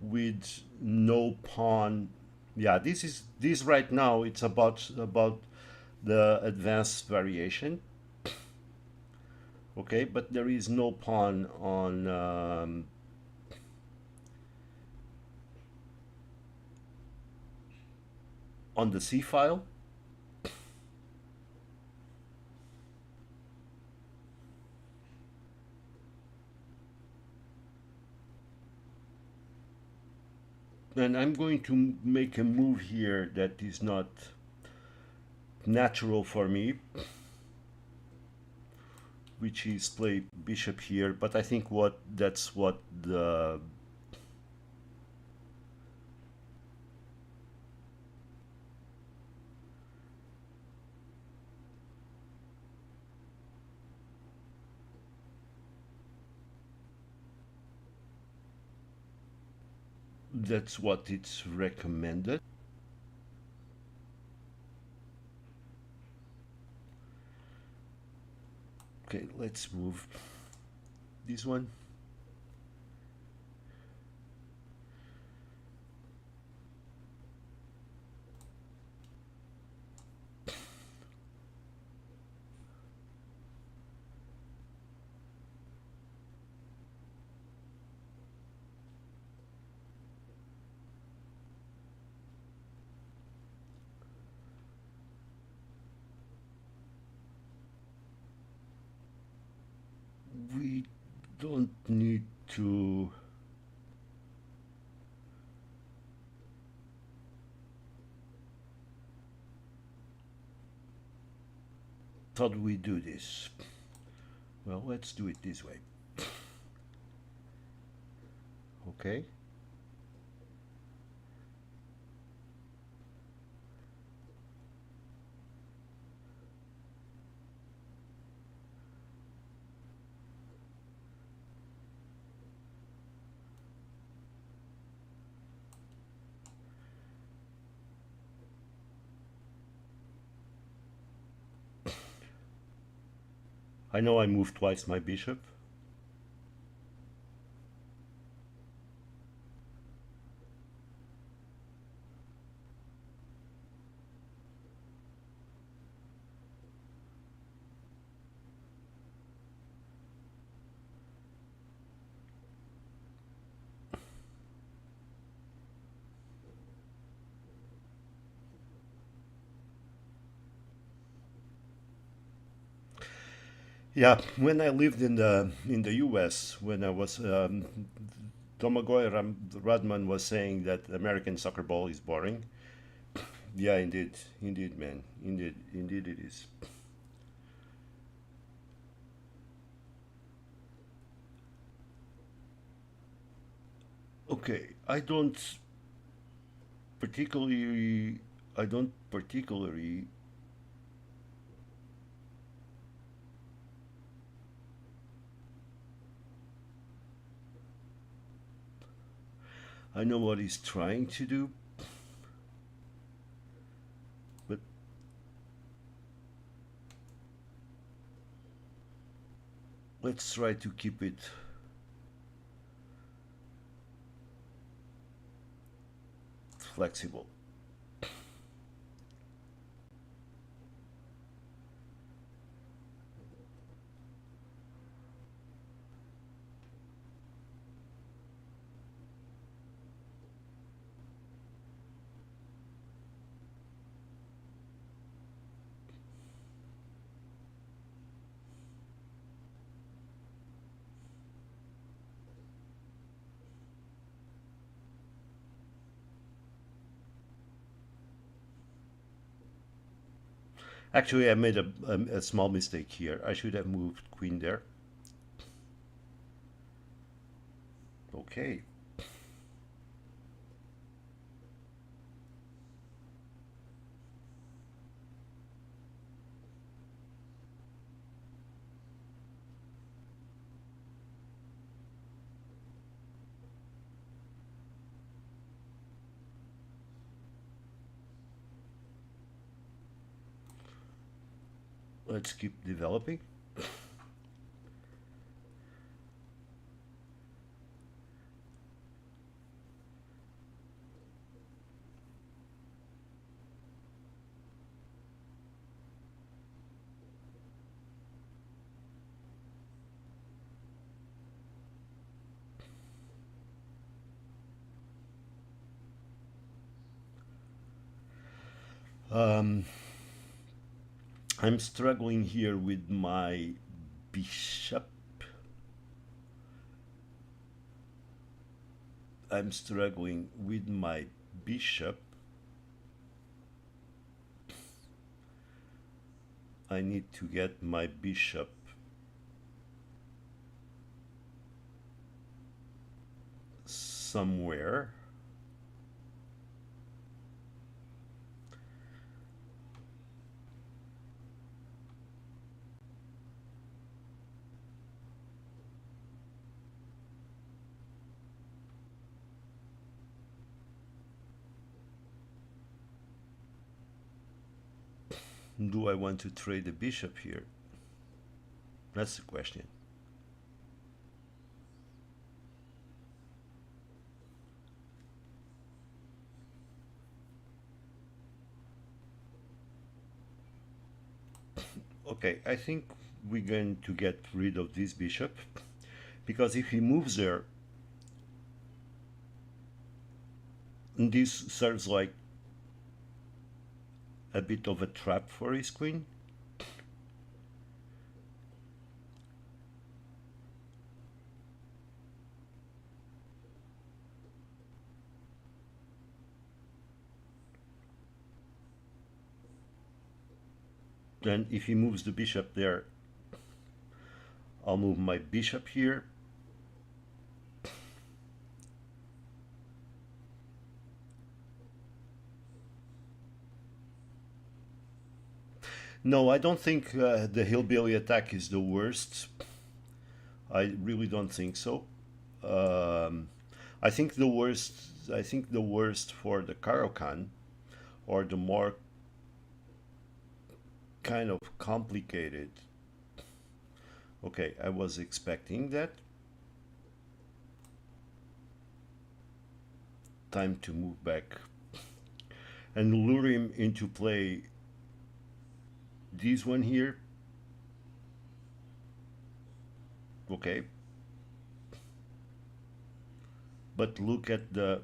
with no pawn. Yeah, this right now. It's about the advanced variation. Okay, but there is no pawn on the C file. And I'm going to make a move here that is not natural for me, which is play bishop here. But I think what that's what That's what it's recommended. Okay, let's move this one. We don't need to. Thought we do this. Well, let's do it this way. Okay. I know I moved twice my bishop. Yeah, when I lived in the U.S., when I was Domagoy Radman was saying that American soccer ball is boring. Yeah, indeed, man, indeed it is. Okay, particularly, I don't particularly, I know what he's trying to do, but let's try to keep it flexible. Actually, I made a small mistake here. I should have moved queen there. Okay. Let's keep developing. Um, I'm struggling here with my bishop. I'm struggling with my bishop. I need to get my bishop somewhere. Do I want to trade the bishop here? That's the question. Okay, I think we're going to get rid of this bishop because if he moves there, this serves like a bit of a trap for his queen. Then if he moves the bishop there, I'll move my bishop here. No, I don't think the hillbilly attack is the worst. I really don't think so. Um, I think the worst. I think the worst for the Caro-Kann, or the more kind of complicated. Okay, I was expecting that. Time to move back and lure him into play this one here. Okay, but look at the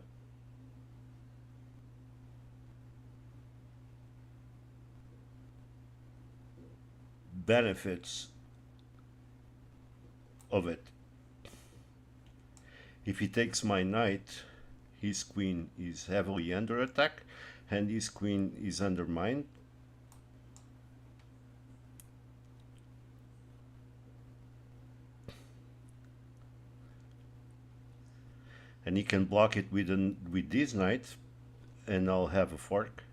benefits of it. If he takes my knight, his queen is heavily under attack and his queen is undermined. And he can block it with this knight, and I'll have a fork.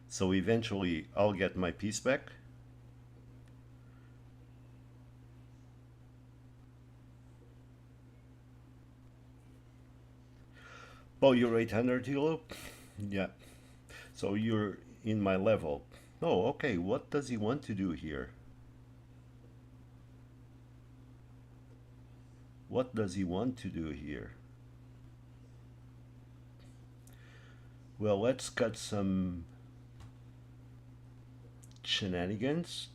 So eventually I'll get my piece back. Oh, you're 800 kilo? Yeah. So you're in my level. Oh, okay. What does he want to do here? What does he want to do here? Well, let's cut some shenanigans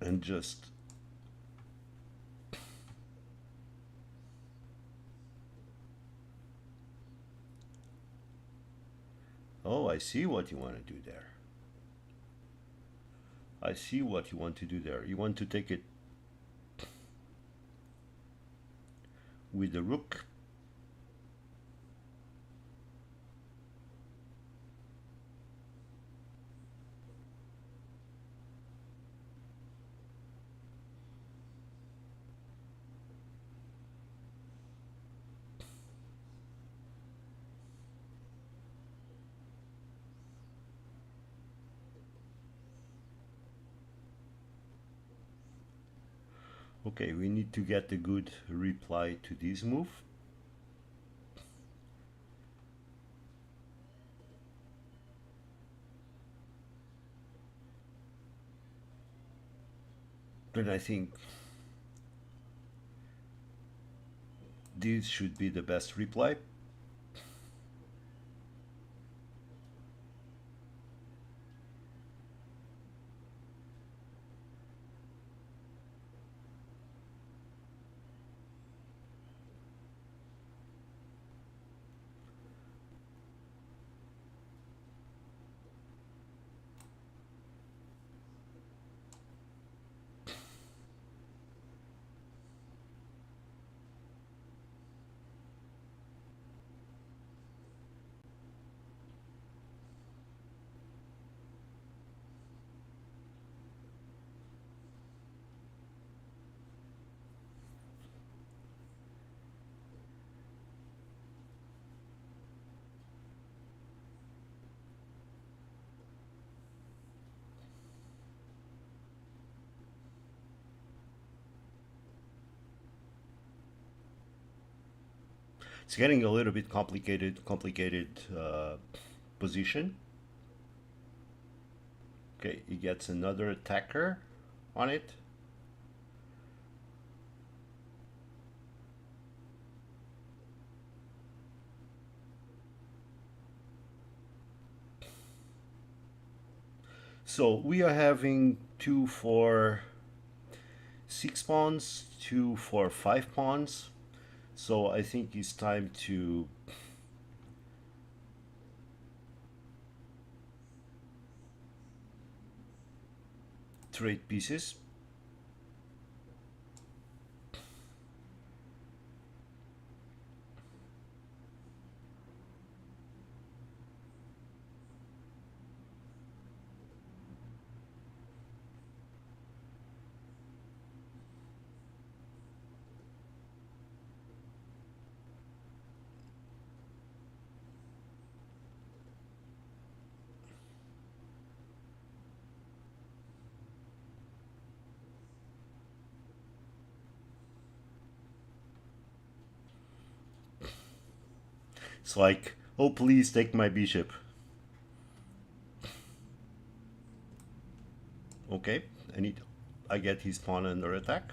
and just oh, I see what you want to do there. I see what you want to do there. You want to take it with the rook. Okay, we need to get a good reply to this move. Then I think this should be the best reply. It's getting a little bit complicated position. Okay, he gets another attacker on it. So we are having 2 for 6 pawns, 2 for 5 pawns. So I think it's time to trade pieces. It's like, oh, please take my bishop. Okay, I get his pawn under attack.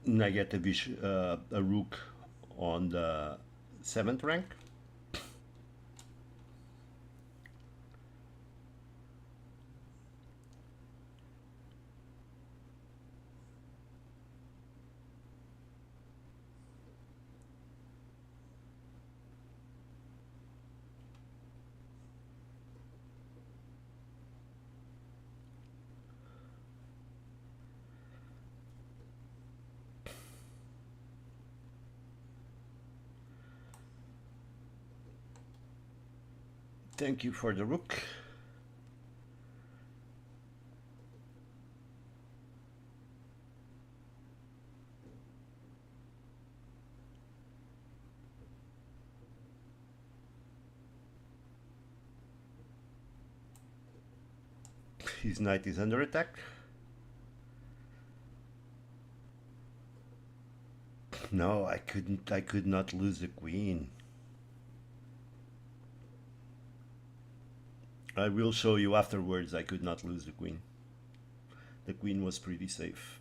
And I get a rook on the 7th rank. Thank you for the rook. His knight is under attack. No, I couldn't. I could not lose the queen. I will show you afterwards. I could not lose the queen. The queen was pretty safe.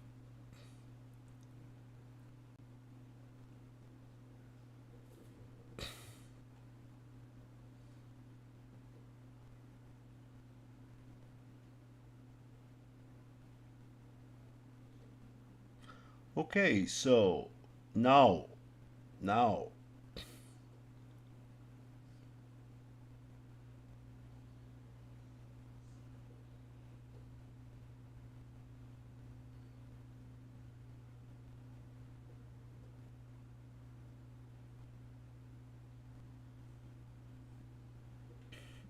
Okay, so now,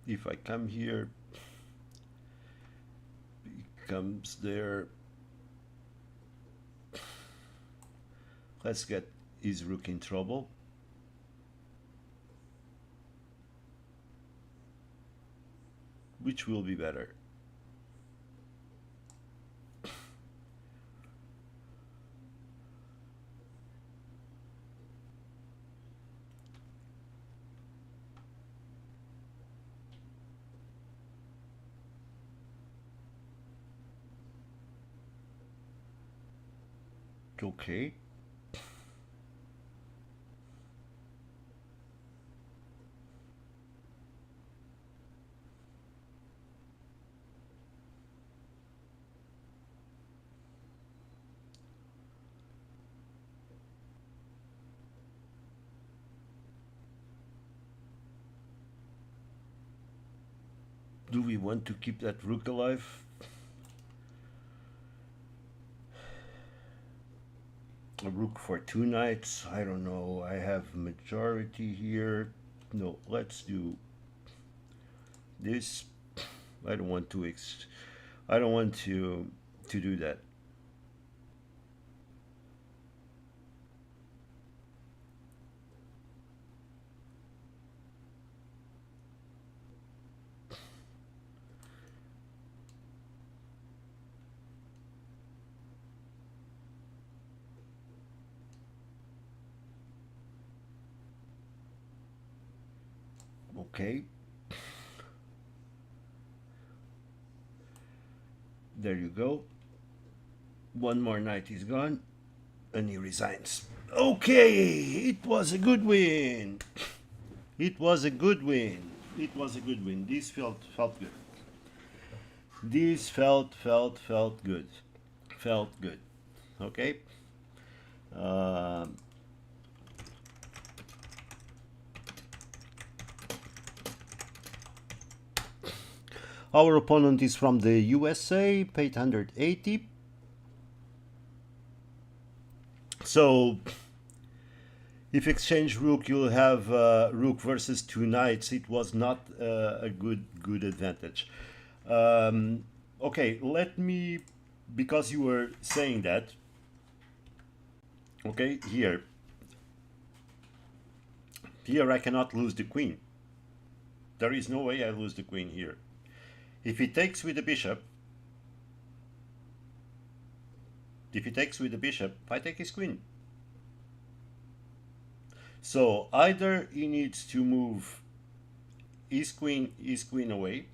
if I come here, he comes there. Let's get his rook in trouble. Which will be better? Okay. Do we want to keep that rook alive? A rook for 2 knights? I don't know. I have majority here. No, let's do this. I don't want to do that. Okay, there you go. One more knight is gone, and he resigns. Okay, it was a good win. It was a good win. It was a good win. This felt good. This felt good. Felt good. Okay. Um, our opponent is from the USA, 880. So if exchange rook, you'll have rook versus two knights. It was not a good advantage. Okay, let me, because you were saying that. Okay, here I cannot lose the queen. There is no way I lose the queen here. If he takes with the bishop, I take his queen. So either he needs to move his queen away.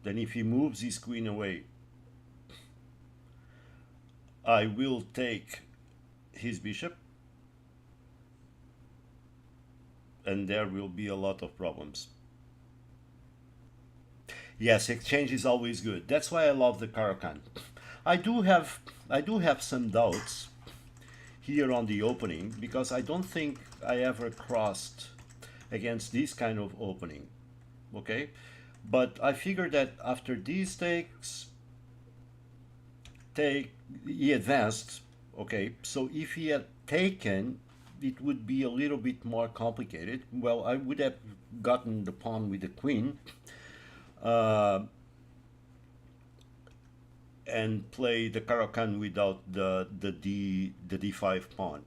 Then if he moves his queen away, I will take his bishop, and there will be a lot of problems. Yes, exchange is always good. That's why I love the Caro-Kann. I do have some doubts here on the opening, because I don't think I ever crossed against this kind of opening. Okay, but I figured that after these takes, he advanced. Okay, so if he had taken, it would be a little bit more complicated. Well, I would have gotten the pawn with the queen, and play the Caro-Kann without the d5 pawn.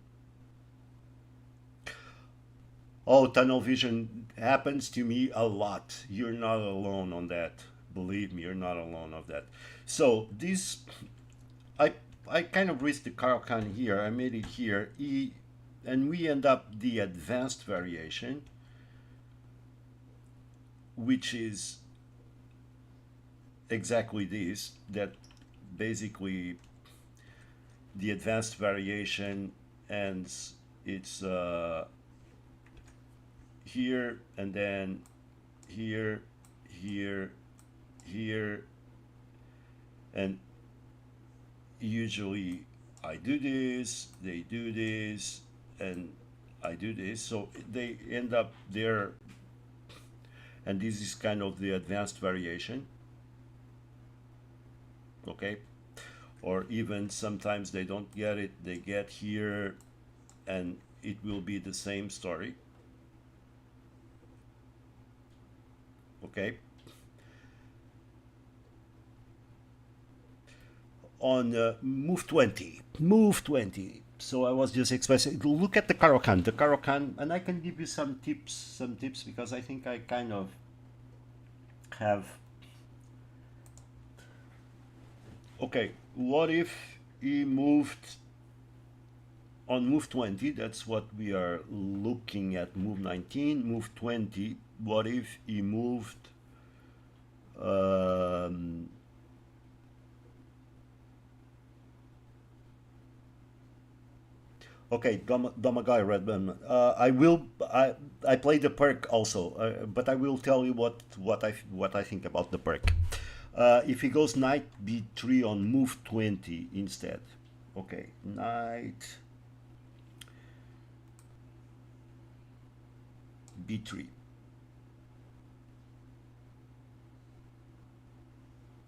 Oh, tunnel vision happens to me a lot. You're not alone on that. Believe me, you're not alone of that. So this, I I kind of risked the Caro-Kann here. I made it here. And we end up the advanced variation, which is exactly this. That basically the advanced variation ends. It's here and then here, here, here, and usually I do this, they do this, and I do this, so they end up there, and this is kind of the advanced variation. Okay, or even sometimes they don't get it, they get here, and it will be the same story. Okay, on move 20. So I was just expressing, look at the Caro-Kann, and I can give you some tips, because I think I kind of have. Okay, what if he moved on move 20? That's what we are looking at. Move 19, move 20. What if he moved okay, Domagai Redman. I play the perk also, but I will tell you what I think about the perk. If he goes knight b3 on move 20 instead. Okay, knight b3.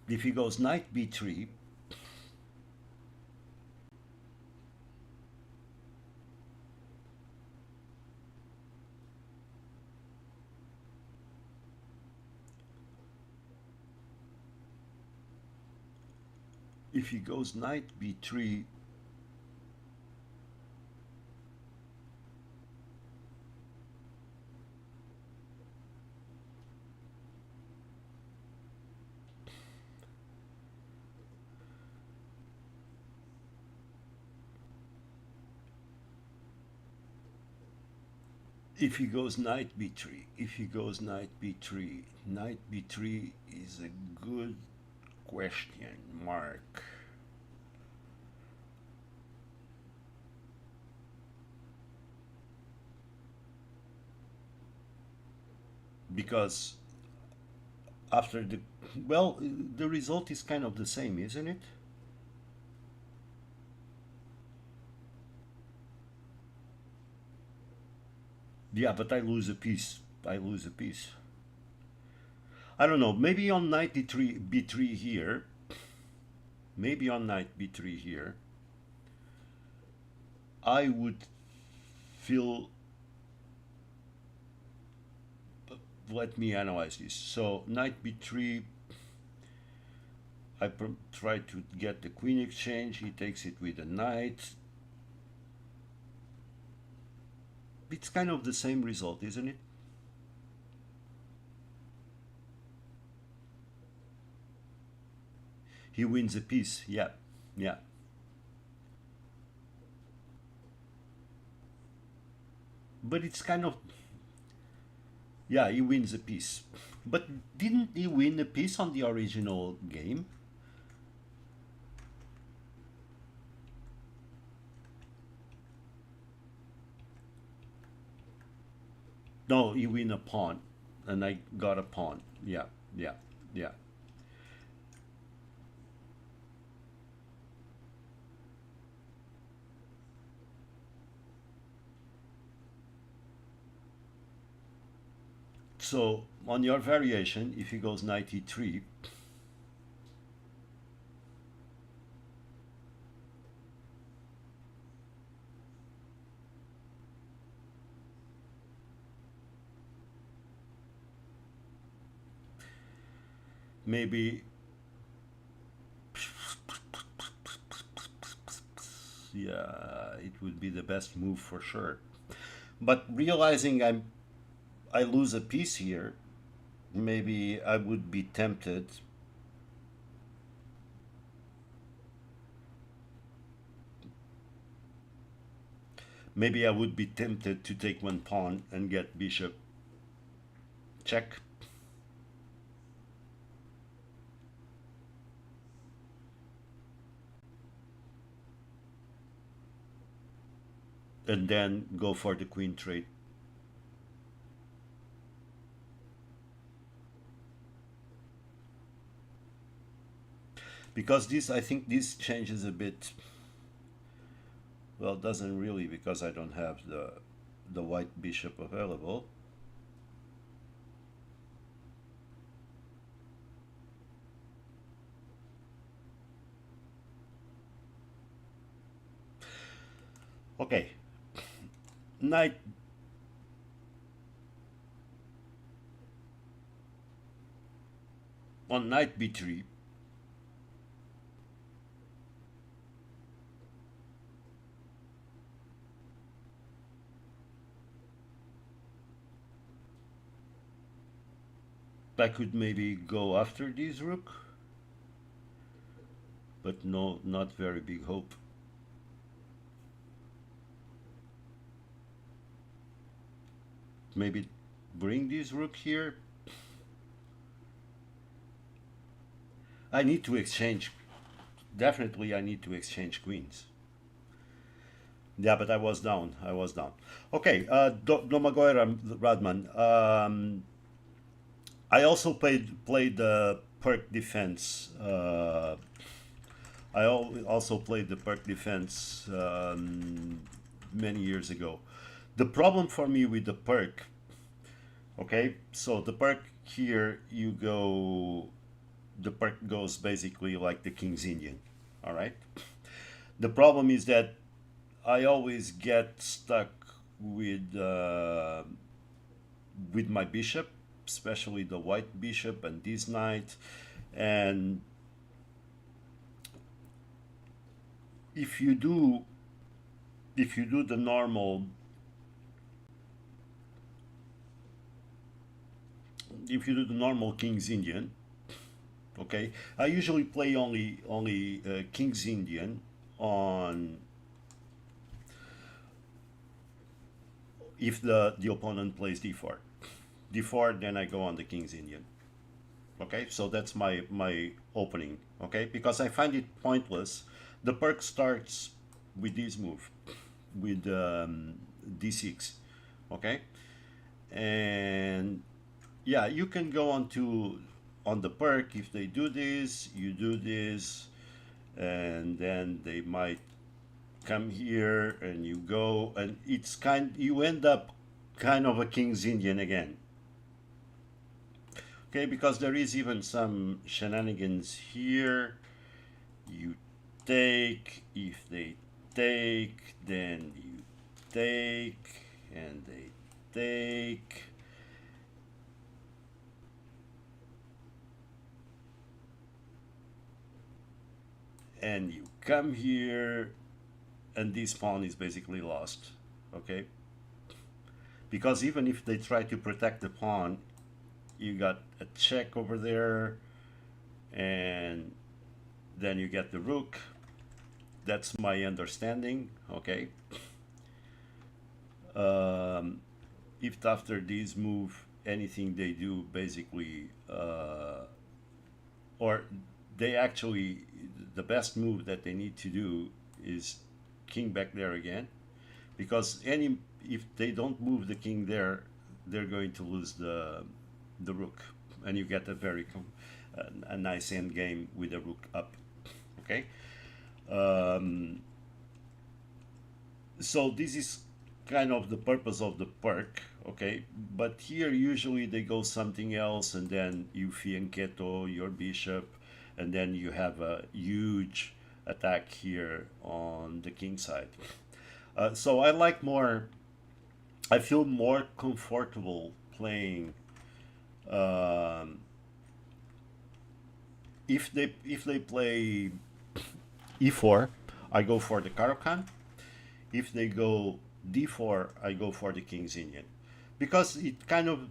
If he goes knight b3, if he goes knight b3, If he goes knight b3, if he goes knight b3, knight b3 is a good question mark. Because after the, well, the result is kind of the same, isn't it? Yeah, but I lose a piece. I lose a piece. I don't know. Maybe on knight d3, b3 here. Maybe on knight b3 here. I would feel. Let me analyze this. So knight b3. I try to get the queen exchange. He takes it with a knight. It's kind of the same result, isn't it? He wins a piece. Yeah, yeah. But it's kind of, yeah, he wins a piece. But didn't he win a piece on the original game? No, he win a pawn, and I got a pawn. Yeah, yeah, yeah. So on your variation, if he goes knight e3, maybe, yeah, it would be the best move for sure. But realizing I lose a piece here, maybe I would be tempted. Maybe I would be tempted to take one pawn and get bishop check. And then go for the queen trade. Because this, I think this changes a bit. Well, it doesn't really, because I don't have the white bishop available. Okay, knight. On knight b3, I could maybe go after this rook, but no, not very big hope. Maybe bring this rook here. I need to exchange. Definitely, I need to exchange queens. Yeah, but I was down. I was down. Okay, Domagoy Radman. I also played the perk defense. I also played the perk defense many years ago. The problem for me with the perk, okay, so the perk here, you go, the perk goes basically like the King's Indian, all right? The problem is that I always get stuck with my bishop, especially the white bishop and this knight, and if you do the normal, if you do the normal King's Indian, okay, I usually play only King's Indian on if the opponent plays d4. D4, then I go on the King's Indian. Okay, so that's my opening. Okay, because I find it pointless. The perk starts with this move, with d6. Okay, and yeah, you can go on the perk. If they do this, you do this, and then they might come here and you go, and you end up kind of a King's Indian again. Okay, because there is even some shenanigans here. You take, if they take, then you take, and they take. And you come here, and this pawn is basically lost. Okay, because even if they try to protect the pawn, you got a check over there, and then you get the rook. That's my understanding. Okay, if after this move anything they do basically or they actually, the best move that they need to do is king back there again, because any, if they don't move the king there, they're going to lose the rook, and you get a a nice end game with the rook up. Okay, so this is kind of the purpose of the perk. Okay, but here usually they go something else, and then you fianchetto your bishop, and then you have a huge attack here on the king side. So I feel more comfortable playing if they play e4, I go for the Caro-Kann. If they go d4, I go for the King's Indian, because it kind of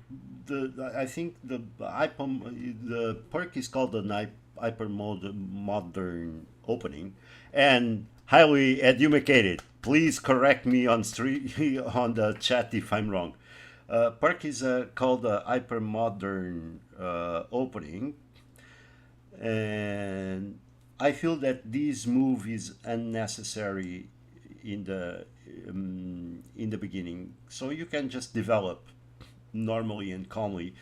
I think the perk is called the hyper modern opening, and highly educated. Please correct me on on the chat if I'm wrong. Perk is called the hyper modern opening, and I feel that this move is unnecessary in the beginning, so you can just develop normally and calmly.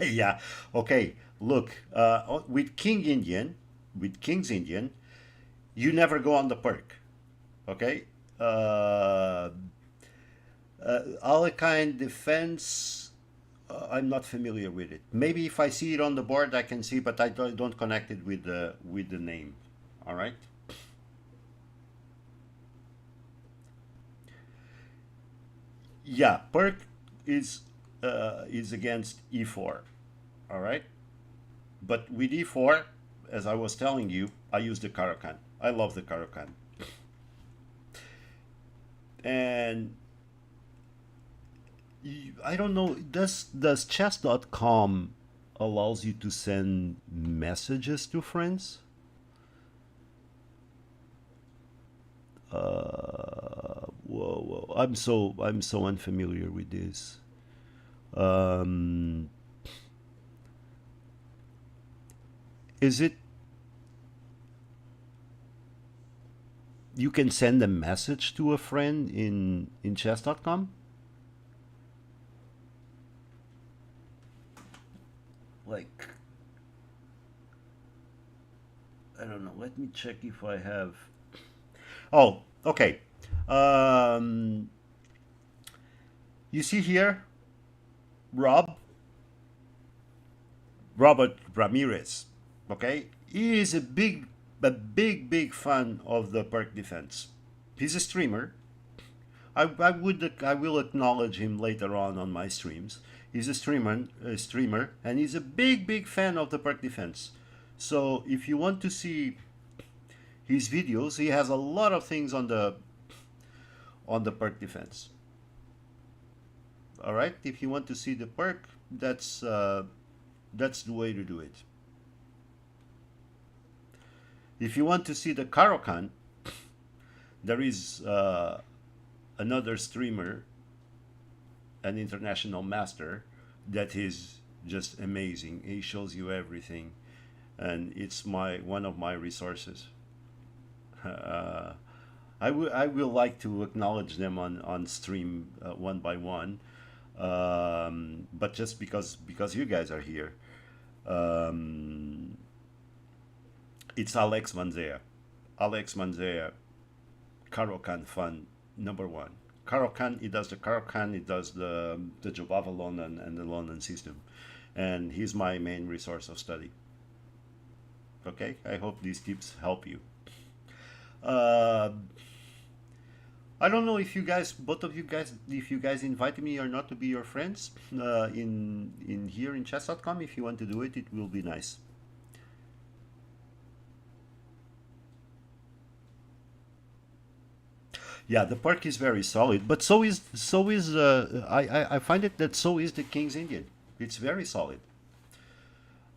Yeah, okay. Look, with King's Indian, you never go on the perk. Okay. Alekhine defense, I'm not familiar with it. Maybe if I see it on the board, I can see, but I don't connect it with the name. All right. Yeah, perk is against e4. All right. But with e4, as I was telling you, I use the Caro-Kann. I love the Caro-Kann. And I don't know, does chess.com allows you to send messages to friends? Whoa, whoa. I'm so unfamiliar with this. Um, is it you can send a message to a friend in chess.com? Like, I don't know. Let me check if I have. Oh, okay. Um, you see here, Rob, Robert Ramirez. Okay, he is a big fan of the perk defense. He's a streamer. I will acknowledge him later on my streams. He's a streamer, and he's a big fan of the perk defense. So if you want to see his videos, he has a lot of things on the perk defense. All right, if you want to see the perk, that's the way to do it. If you want to see the Caro-Kann, there is another streamer, an international master, that is just amazing. He shows you everything, and it's my one of my resources. Uh, I will like to acknowledge them on stream one by one, but just because you guys are here, um, it's Alex Manzea. Alex Manzea, Caro-Kann Fun number one. Caro-Kann, he does the Caro-Kann, he does the Java London and the London system, and he's my main resource of study. Okay, I hope these tips help you. Uh, I don't know if you guys, both of you guys, if you guys invited me or not to be your friends in here in chess.com. If you want to do it, it will be nice. Yeah, the park is very solid, but so is I find it that so is the King's Indian. It's very solid,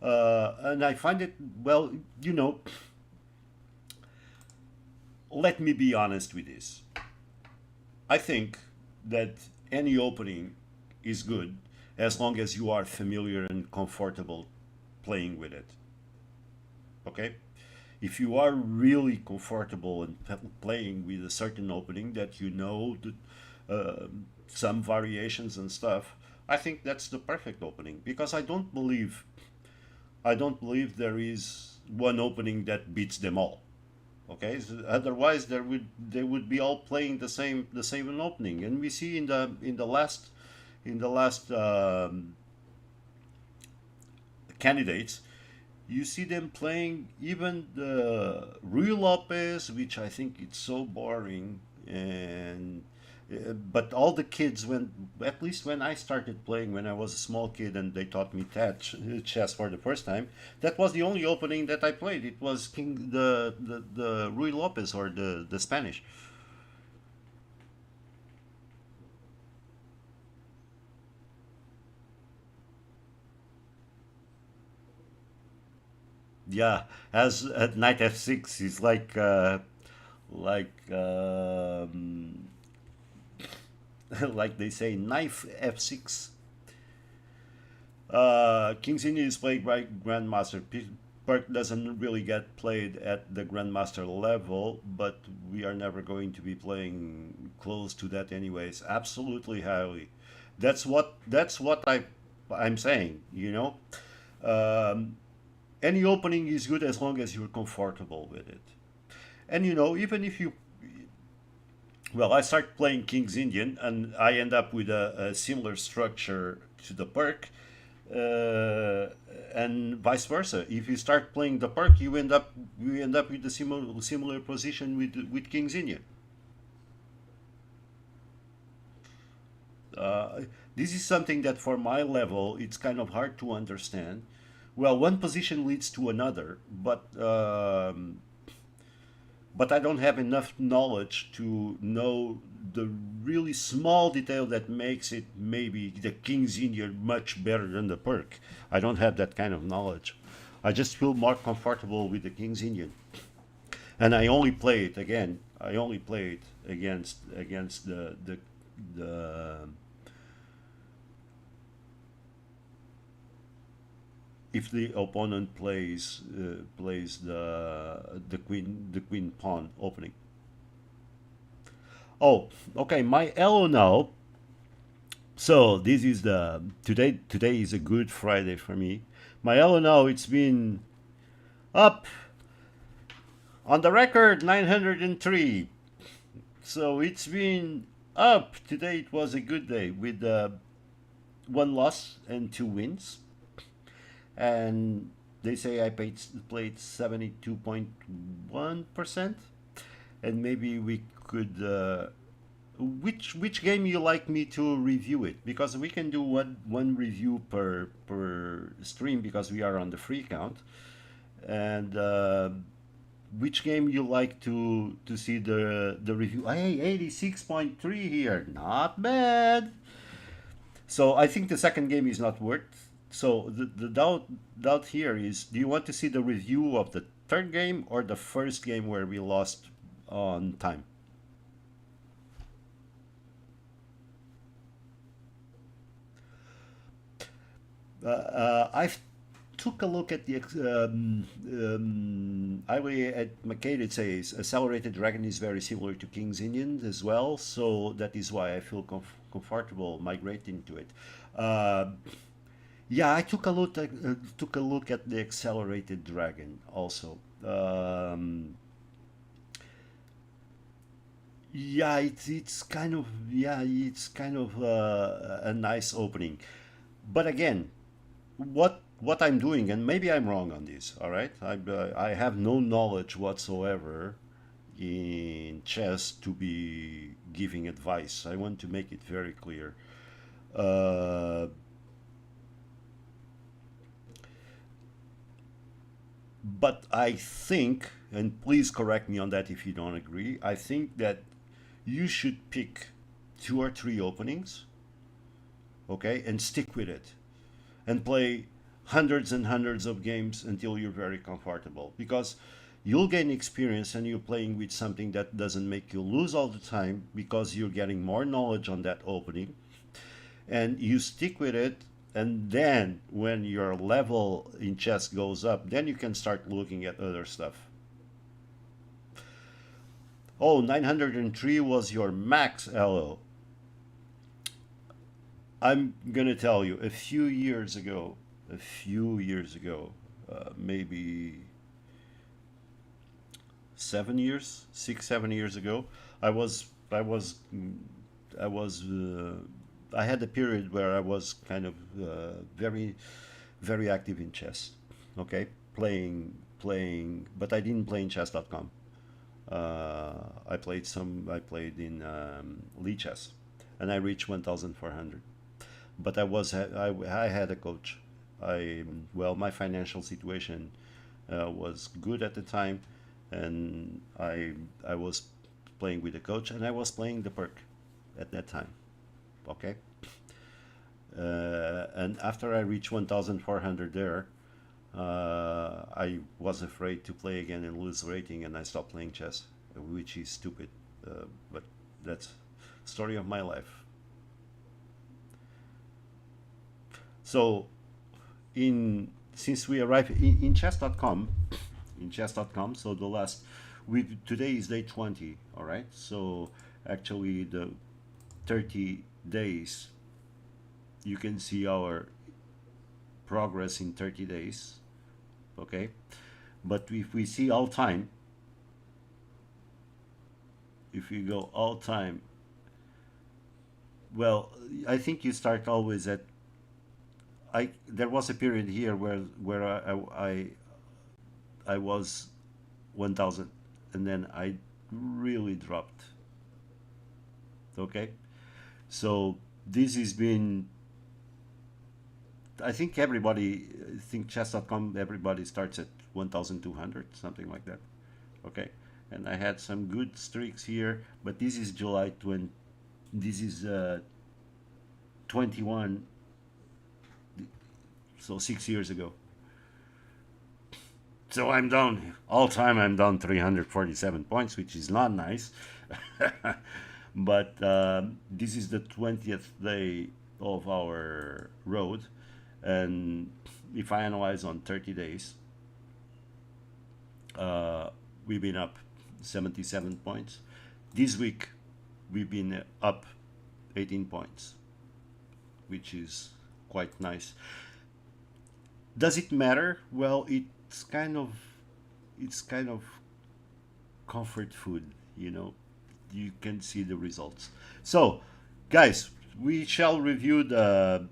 and I find it well. You know, let me be honest with this. I think that any opening is good as long as you are familiar and comfortable playing with it. Okay? If you are really comfortable in playing with a certain opening that you know some variations and stuff, I think that's the perfect opening because I don't believe there is one opening that beats them all. Okay, so otherwise they would be all playing the same opening, and we see in the last candidates, you see them playing even the Rui Lopez, which I think it's so boring. And but all the kids, when at least when I started playing when I was a small kid and they taught me chess for the first time, that was the only opening that I played. It was King the Rui Lopez or the Spanish. Yeah, as at knight f6 is like like they say, knife f6. King's Indian is played by Grandmaster. Perk doesn't really get played at the Grandmaster level, but we are never going to be playing close to that anyways. Absolutely highly. That's what I'm saying. Any opening is good as long as you're comfortable with it. And even if you well, I start playing King's Indian and I end up with a similar structure to the perk, and vice versa. If you start playing the perk, you end up with a similar position with King's Indian. Uh, this is something that for my level it's kind of hard to understand. Well, one position leads to another, but I don't have enough knowledge to know the really small detail that makes it maybe the King's Indian much better than the Perk. I don't have that kind of knowledge. I just feel more comfortable with the King's Indian, and I only play it again. I only play it against the if the opponent plays the queen pawn opening. Oh, okay. My elo now. So this is the today. Today is a good Friday for me. My elo now. It's been up on the record 903. So it's been up today. It was a good day with one loss and two wins. And they say I played 72.1%, and maybe we could. Which game you like me to review it? Because we can do one review per stream because we are on the free count. And which game you like to see the review? Hey, 86.3 here, not bad. So I think the second game is not worth. So the doubt here is: do you want to see the review of third game or the first game where we lost on time? I've took a look at the I will at McCade. It says accelerated dragon is very similar to King's Indian as well, so that is why I feel comfortable migrating to it. Uh, yeah, I took a look at the accelerated dragon also. Yeah, it's kind of a nice opening, but again, what I'm doing, and maybe I'm wrong on this. All right, I have no knowledge whatsoever in chess to be giving advice. I want to make it very clear. Uh, but I think, and please correct me on that if you don't agree. I think that you should pick two or three openings, okay, and stick with it and play hundreds and hundreds of games until you're very comfortable, because you'll gain experience and you're playing with something that doesn't make you lose all the time because you're getting more knowledge on that opening, and you stick with it. And then when your level in chess goes up, then you can start looking at other stuff. Oh, 903 was your max elo. I'm gonna tell you, a few years ago, maybe 7 years, 6, 7 years ago, I was, I was, I was, I had a period where I was kind of very, very active in chess. Okay, playing, but I didn't play in chess.com. I played in Lee Chess, and I reached 1,400. But I had a coach. Well, my financial situation was good at the time, and I was playing with a coach, and I was playing the perk at that time. Okay, and after I reached 1,400 there, I was afraid to play again and lose rating, and I stopped playing chess, which is stupid, but that's story of my life. So, in since we arrived in chess.com, so the last we today is day 20. All right, so actually the 30 days, you can see our progress in 30 days. Okay, but if we see all time, if you go all time, well, I think you start always at, I there was a period here where I was 1,000, and then I really dropped. Okay, so this has been, I think everybody, I think chess.com, everybody starts at 1,200, something like that. Okay, and I had some good streaks here, but this is July 20, this is 21, so 6 years ago. So I'm down all time. I'm down 347 points, which is not nice. But this is the 20th day of our road, and if I analyze on 30 days, uh, we've been up 77 points. This week, we've been up 18 points, which is quite nice. Does it matter? Well, it's kind of comfort food, you know. You can see the results. So, guys, we shall review the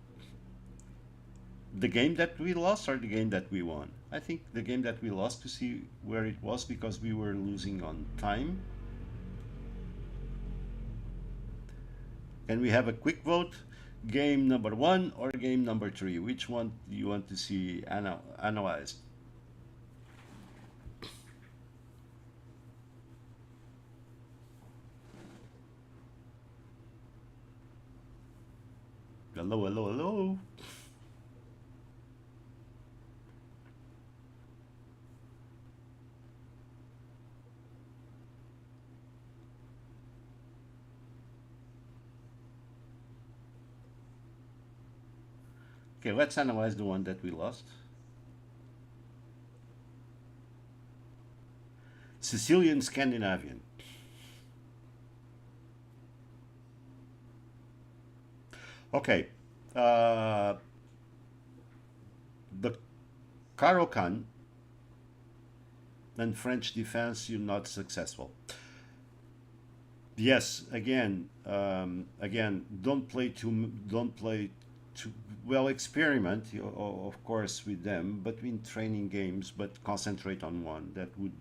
game that we lost or the game that we won. I think the game that we lost, to see where it was, because we were losing on time. Can we have a quick vote? Game number one or game number three? Which one do you want to see analyzed? Hello, hello, hello. Okay, let's analyze the one that we lost. Sicilian Scandinavian. Okay, uh, the Caro-Kann and French defense, you're not successful. Yes, again, don't play too well. Experiment, of course, with them, but in training games, but concentrate on one. That would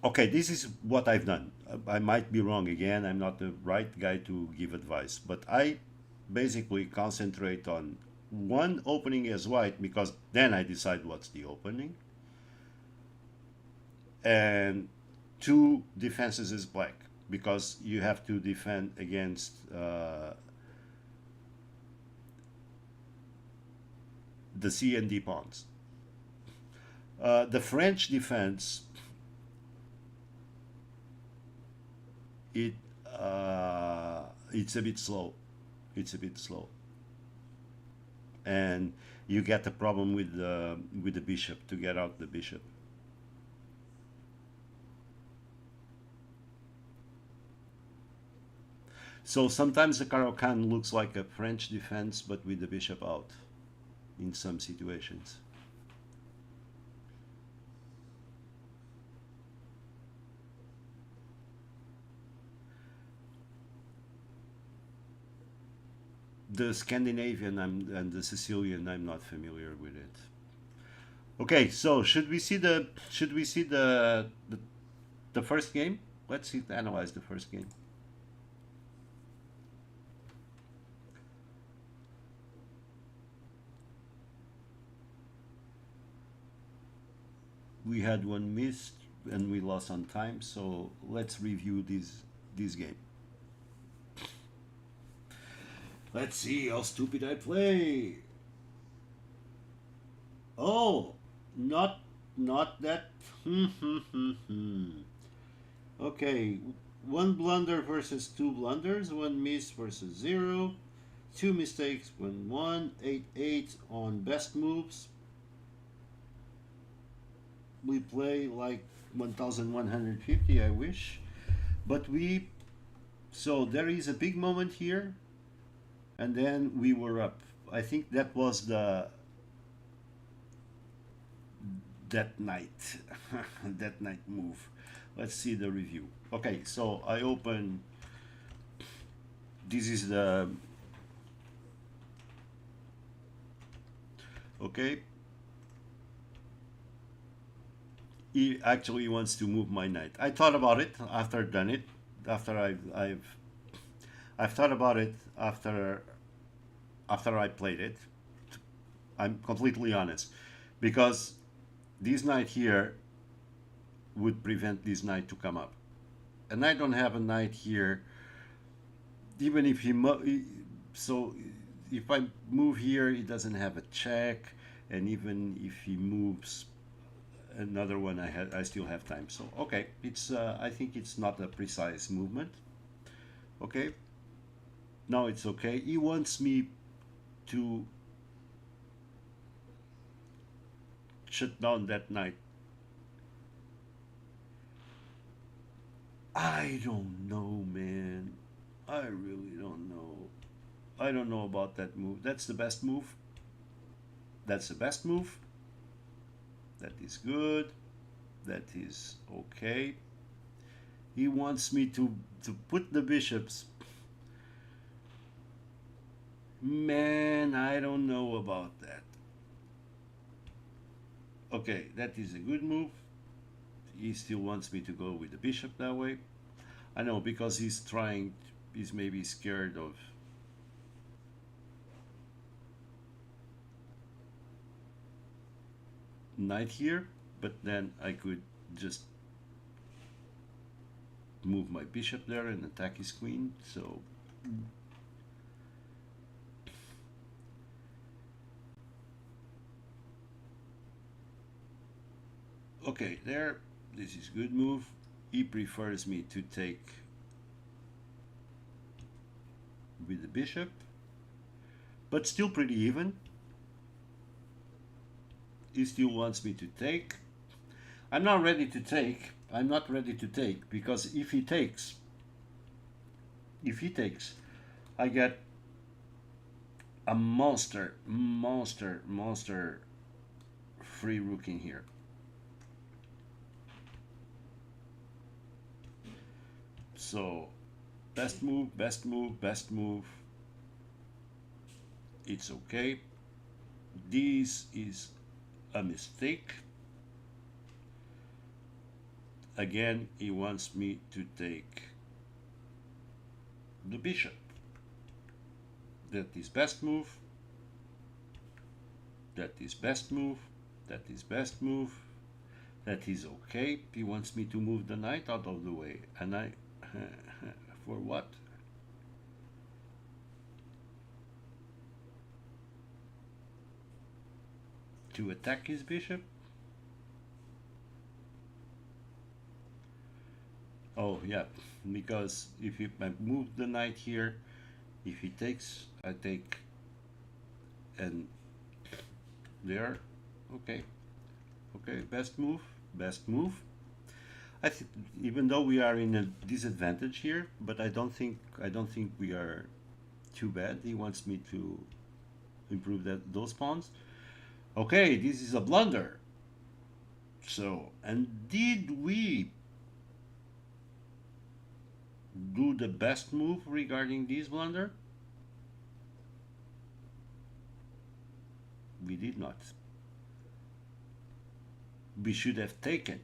okay. This is what I've done. I might be wrong again. I'm not the right guy to give advice, but I basically concentrate on one opening as white because then I decide what's the opening, and two defenses is black because you have to defend against the C and D pawns. The French defense, it it's a bit slow. It's a bit slow, and you get a problem with the bishop to get out the bishop. So sometimes the Caro-Kann looks like a French defense, but with the bishop out in some situations. The Scandinavian and the Sicilian, I'm not familiar with it. Okay, so should we see the first game? Let's see analyze the first game. We had one missed and we lost on time, so let's review this game. Let's see how stupid I play. Oh, not that. Okay, one blunder versus two blunders, one miss versus zero, two mistakes when one, 8-8 on best moves. We play like 1150, I wish, but so there is a big moment here, and then we were up. I think that was that night that night move. Let's see the review. Okay, so I open. This is the okay. He actually wants to move my knight. I thought about it after done it. After I've thought about it after I played it. I'm completely honest, because this knight here would prevent this knight to come up, and I don't have a knight here. Even if so if I move here, he doesn't have a check, and even if he moves another one, I still have time. So okay, it's I think it's not a precise movement. Okay, now it's okay. He wants me to shut down that knight. I don't know, man. I really don't know. I don't know about that move. That's the best move. That's the best move. That is good. That is okay. He wants me to put the bishops. Man, I don't know about that. Okay, that is a good move. He still wants me to go with the bishop that way. I know, because he's maybe scared of knight here, but then I could just move my bishop there and attack his queen. So okay, there, this is good move. He prefers me to take with the bishop, but still pretty even. He still wants me to take. I'm not ready to take. I'm not ready to take because if he takes, I get a monster free rook in here. So, best move, best move, best move. It's okay. This is a mistake. Again, he wants me to take the bishop. That is best move. That is best move. That is best move. That is okay. He wants me to move the knight out of the way. And I... for what? To attack his bishop? Oh, yeah. Because if I move the knight here, if he takes, I take, and there. Okay. Okay, best move. Best move. I think even though we are in a disadvantage here, but I don't think we are too bad. He wants me to improve those pawns. Okay, this is a blunder. So, and did we do the best move regarding this blunder? We did not. We should have taken.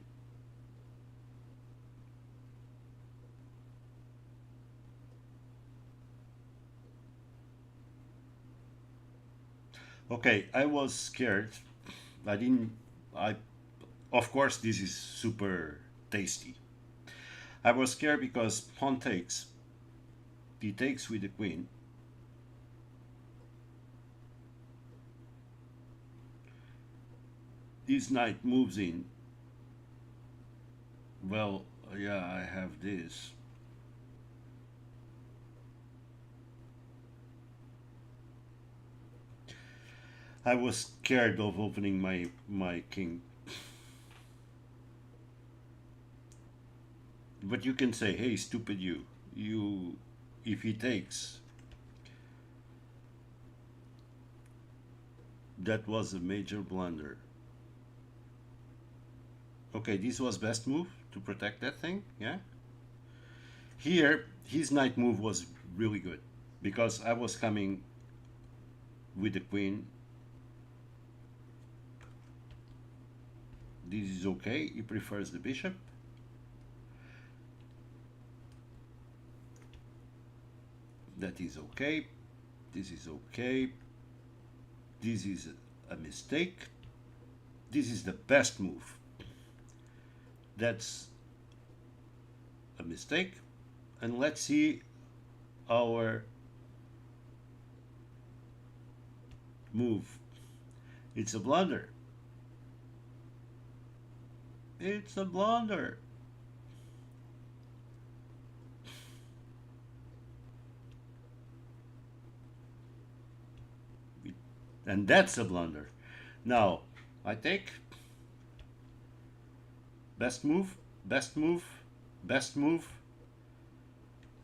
Okay, I was scared. Of course, this is super tasty. I was scared because pawn takes. He takes with the queen. This knight moves in. Well, yeah, I have this. I was scared of opening my king. But you can say, hey, stupid you, if he takes, that was a major blunder. Okay, this was best move to protect that thing, yeah? Here, his knight move was really good because I was coming with the queen. This is okay, he prefers the bishop. That is okay. This is okay. This is a mistake. This is the best move. That's a mistake. And let's see our move. It's a blunder. It's a blunder. And that's a blunder. Now, I take best move, best move, best move,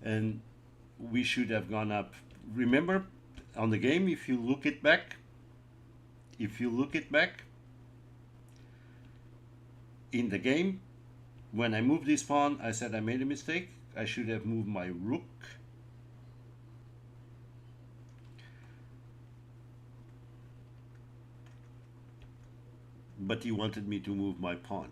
and we should have gone up. Remember, on the game, if you look it back, in the game, when I moved this pawn, I said I made a mistake. I should have moved my rook. But he wanted me to move my pawn.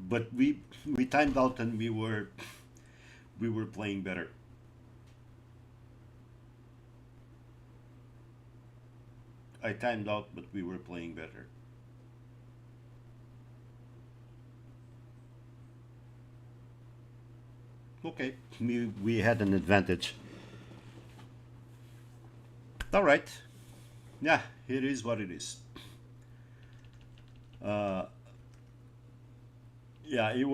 But we timed out and we were playing better. I timed out, but we were playing better. Okay, we had an advantage. All right. Yeah, it is what it is. Yeah, he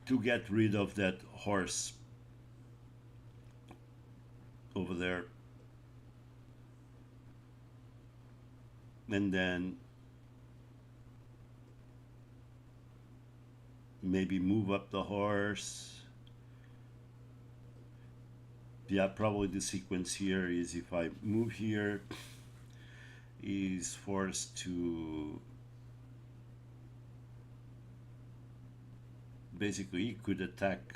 to get rid of that horse over there, and then maybe move up the horse. Yeah, probably the sequence here is if I move here, he's forced to basically he could attack,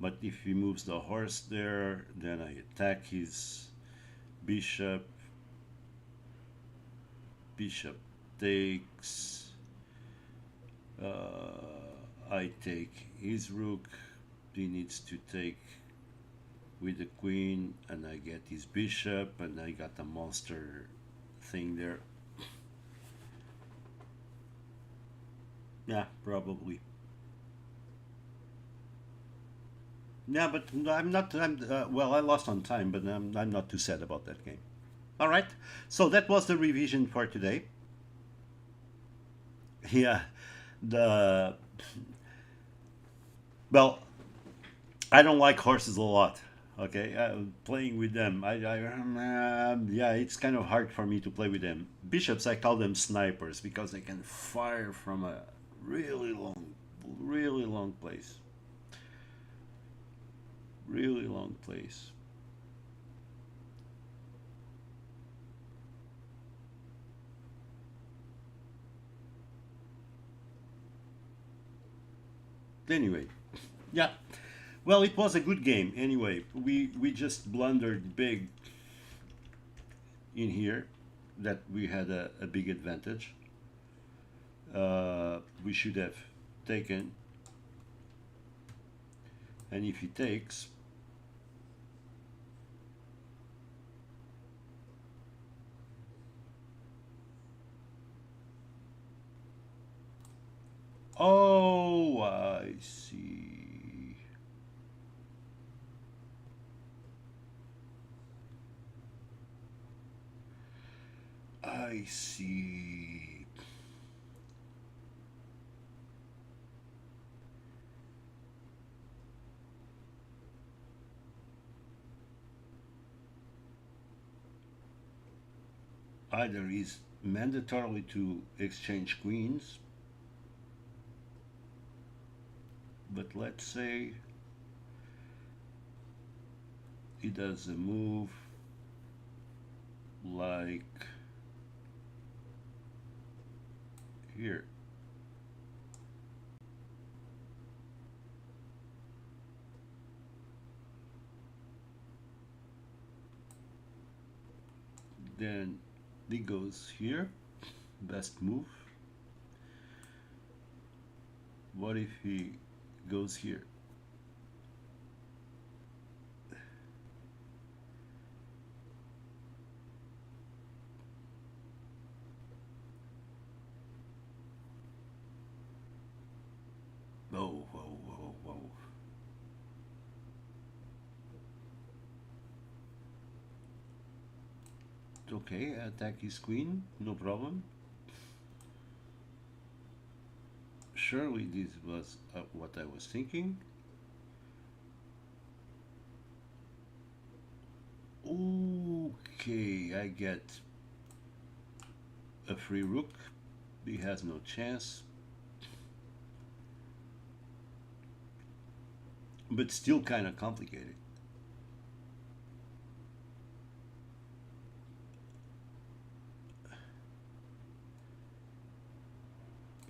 but if he moves the horse there, then I attack his bishop. Bishop takes. I take his rook. He needs to take with the queen, and I get his bishop, and I got a monster thing there. Yeah, probably. Yeah, but I'm not. Well, I lost on time, but I'm not too sad about that game. All right. So that was the revision for today. Yeah, the well, I don't like horses a lot. Okay, playing with them, yeah, it's kind of hard for me to play with them. Bishops, I call them snipers because they can fire from a really long place, really long place. Anyway, yeah. Well, it was a good game. Anyway, we just blundered big in here, that we had a big advantage. We should have taken, and if he takes, oh, I see. I see. Either is mandatorily to exchange queens, but let's say he does a move like here. Then he goes here, best move. What if he goes here? Whoa. Okay, attack his queen, no problem. Surely this was what I was thinking. Okay, I get a free rook. He has no chance. But still kind of complicated.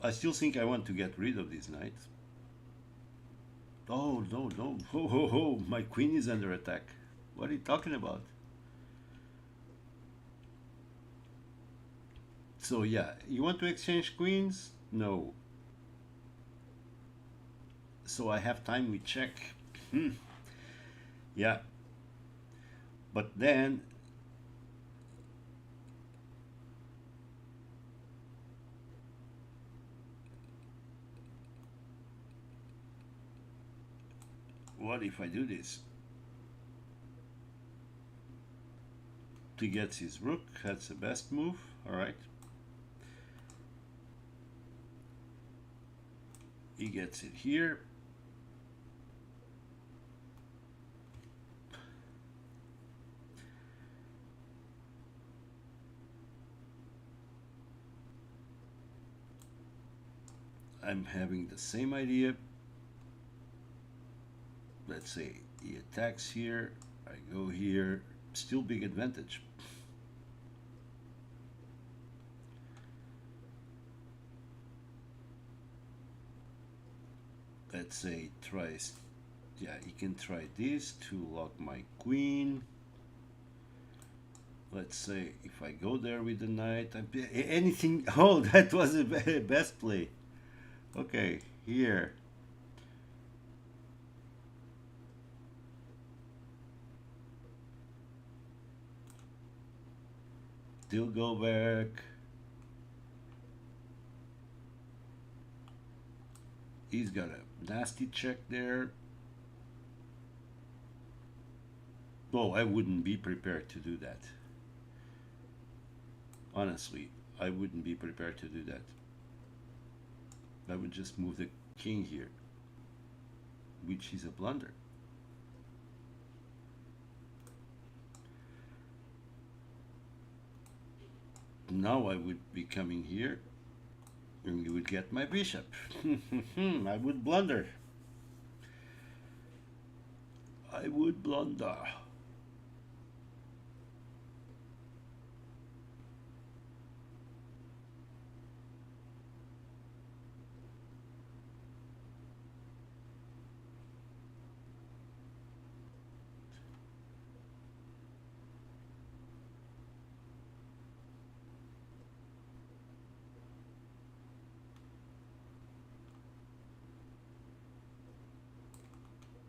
I still think I want to get rid of these knights. Oh, no. Ho. My queen is under attack. What are you talking about? So yeah, you want to exchange queens? No. So I have time, we check. Yeah. But then what if I do this? He gets his rook, that's the best move, alright. He gets it here. I'm having the same idea. Let's say he attacks here, I go here, still big advantage. Let's say tries, yeah, he can try this to lock my queen. Let's say if I go there with the knight, anything. Oh, that was the best play. Okay, here. Still go back. He's got a nasty check there. Oh, I wouldn't be prepared to do that. Honestly, I wouldn't be prepared to do that. I would just move the king here, which is a blunder. Now I would be coming here and you would get my bishop. I would blunder. I would blunder.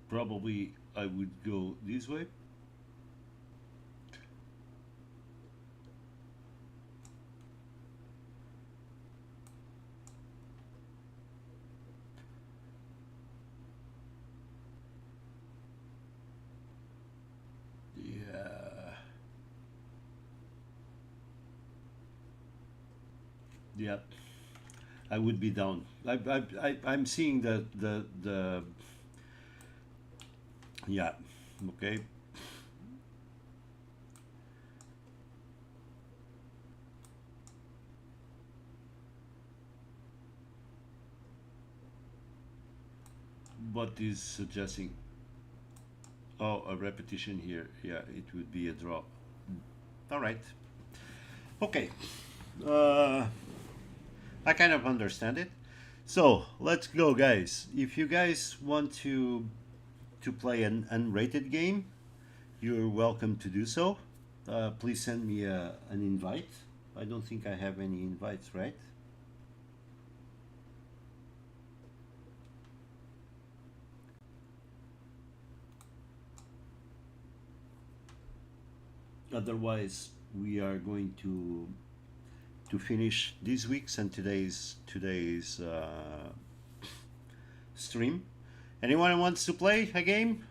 Probably I would go this way. Yeah. Yeah. I would be down. I'm seeing the yeah, okay. What is suggesting? Oh, a repetition here. Yeah, it would be a draw. All right. Okay. I kind of understand it. So let's go, guys. If you guys want to play an unrated game, you're welcome to do so. Please send me an invite. I don't think I have any invites, right? Otherwise, we are going to finish this week's and today's stream. Anyone wants to play a game?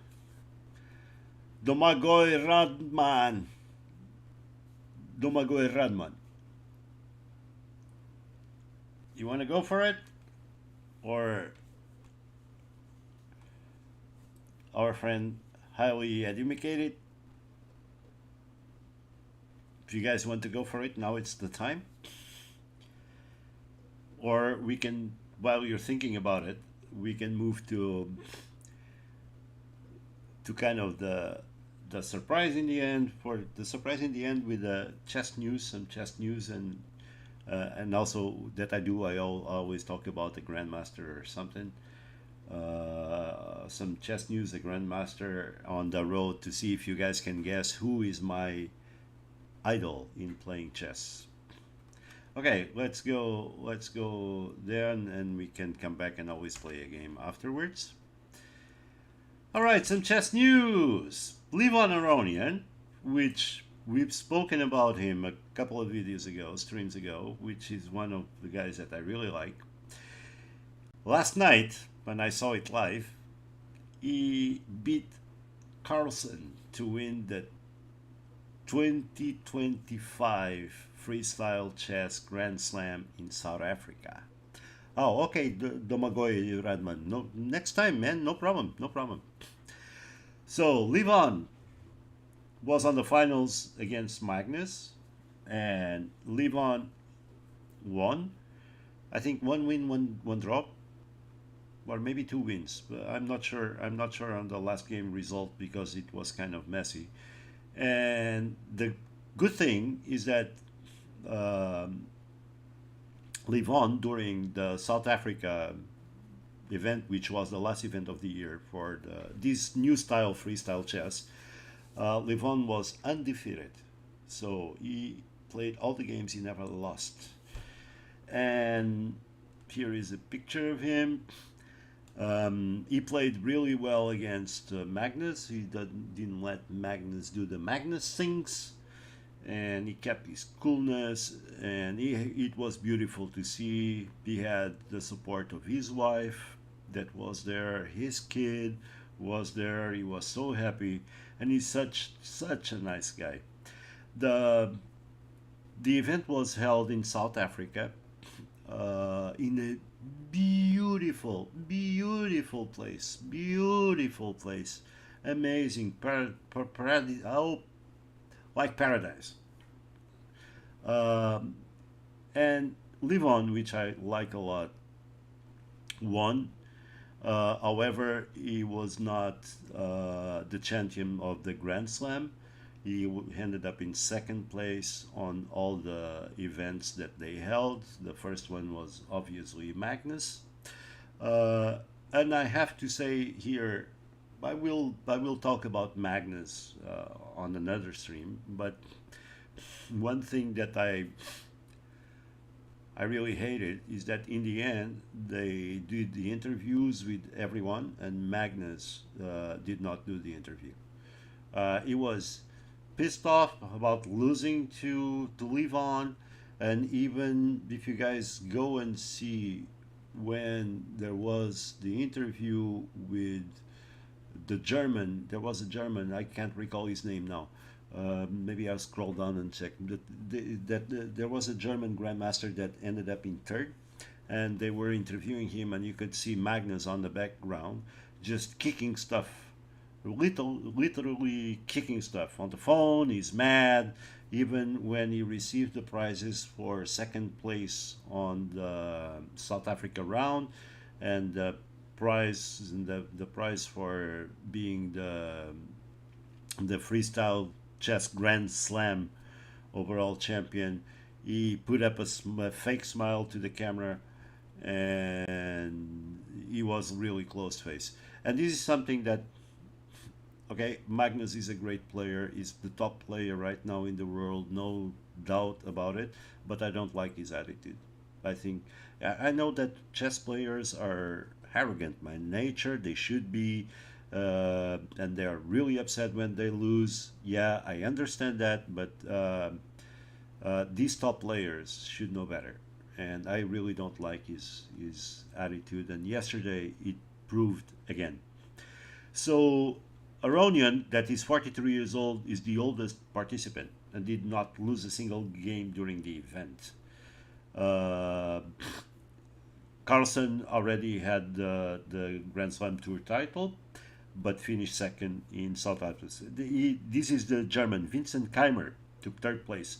Domagoj Radman. Domagoj Radman. You want to go for it? Or our friend highly educated? If you guys want to go for it, now it's the time. Or we can, while you're thinking about it, we can move to kind of the surprise in the end. For the surprise in the end with chess news, some chess news, and also that I always talk about the grandmaster or something. Some chess news, the grandmaster on the road, to see if you guys can guess who is my idol in playing chess. Okay, let's go there, and we can come back and always play a game afterwards. All right, some chess news. Levon Aronian, which we've spoken about him a couple of videos ago, streams ago, which is one of the guys that I really like. Last night, when I saw it live, he beat Carlsen to win the 2025 Freestyle Chess Grand Slam in South Africa. Oh, okay, Domagoy Radman. No, next time, man. No problem. No problem. So Levon was on the finals against Magnus, and Levon won. I think one win, one drop, or maybe two wins. But I'm not sure. I'm not sure on the last game result because it was kind of messy. And the good thing is that um, Levon during the South Africa event, which was the last event of the year for this new style freestyle chess, Levon was undefeated. So he played all the games, he never lost. And here is a picture of him. He played really well against Magnus. He didn't let Magnus do the Magnus things, and he kept his coolness. And it was beautiful to see. He had the support of his wife that was there. His kid was there. He was so happy, and he's such a nice guy. the The event was held in South Africa, in a beautiful place, amazing, oh, like paradise. Um, and Livon, which I like a lot, won. However, he was not the champion of the Grand Slam. He ended up in second place on all the events that they held. The first one was obviously Magnus. Uh, and I have to say here, I will talk about Magnus on another stream. But one thing that I really hated is that in the end they did the interviews with everyone, and Magnus did not do the interview. He was pissed off about losing to live on, and even if you guys go and see when there was the interview with the German, there was a German, I can't recall his name now. Maybe I'll scroll down and check. There was a German grandmaster that ended up in third, and they were interviewing him, and you could see Magnus on the background just kicking stuff, literally kicking stuff on the phone. He's mad. Even when he received the prizes for second place on the South Africa round, and the prize for being the freestyle chess Grand Slam overall champion, he put up a fake smile to the camera, and he was really close face. And this is something that, okay, Magnus is a great player. He's the top player right now in the world, no doubt about it. But I don't like his attitude. I think I know that chess players are arrogant by nature. They should be, and they are really upset when they lose. Yeah, I understand that, but these top players should know better. And I really don't like his attitude. And yesterday it proved again. So Aronian, that is 43 years old, is the oldest participant and did not lose a single game during the event. Uh, Carlsen already had the Grand Slam Tour title, but finished second in South Africa. This is the German. Vincent Keimer took third place.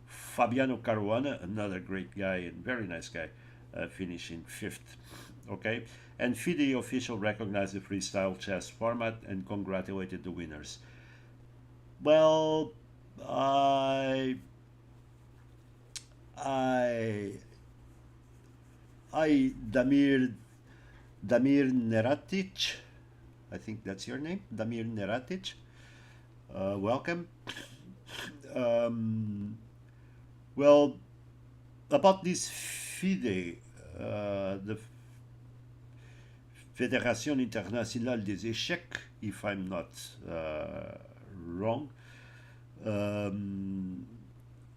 Fabiano Caruana, another great guy and very nice guy, finishing fifth. Okay, and FIDE official recognized the freestyle chess format and congratulated the winners. Well, I I Damir Neratic, I think that's your name, Damir Neratic. Welcome. Um, well, about this FIDE, the Fédération Internationale des Échecs, if I'm not wrong. Um,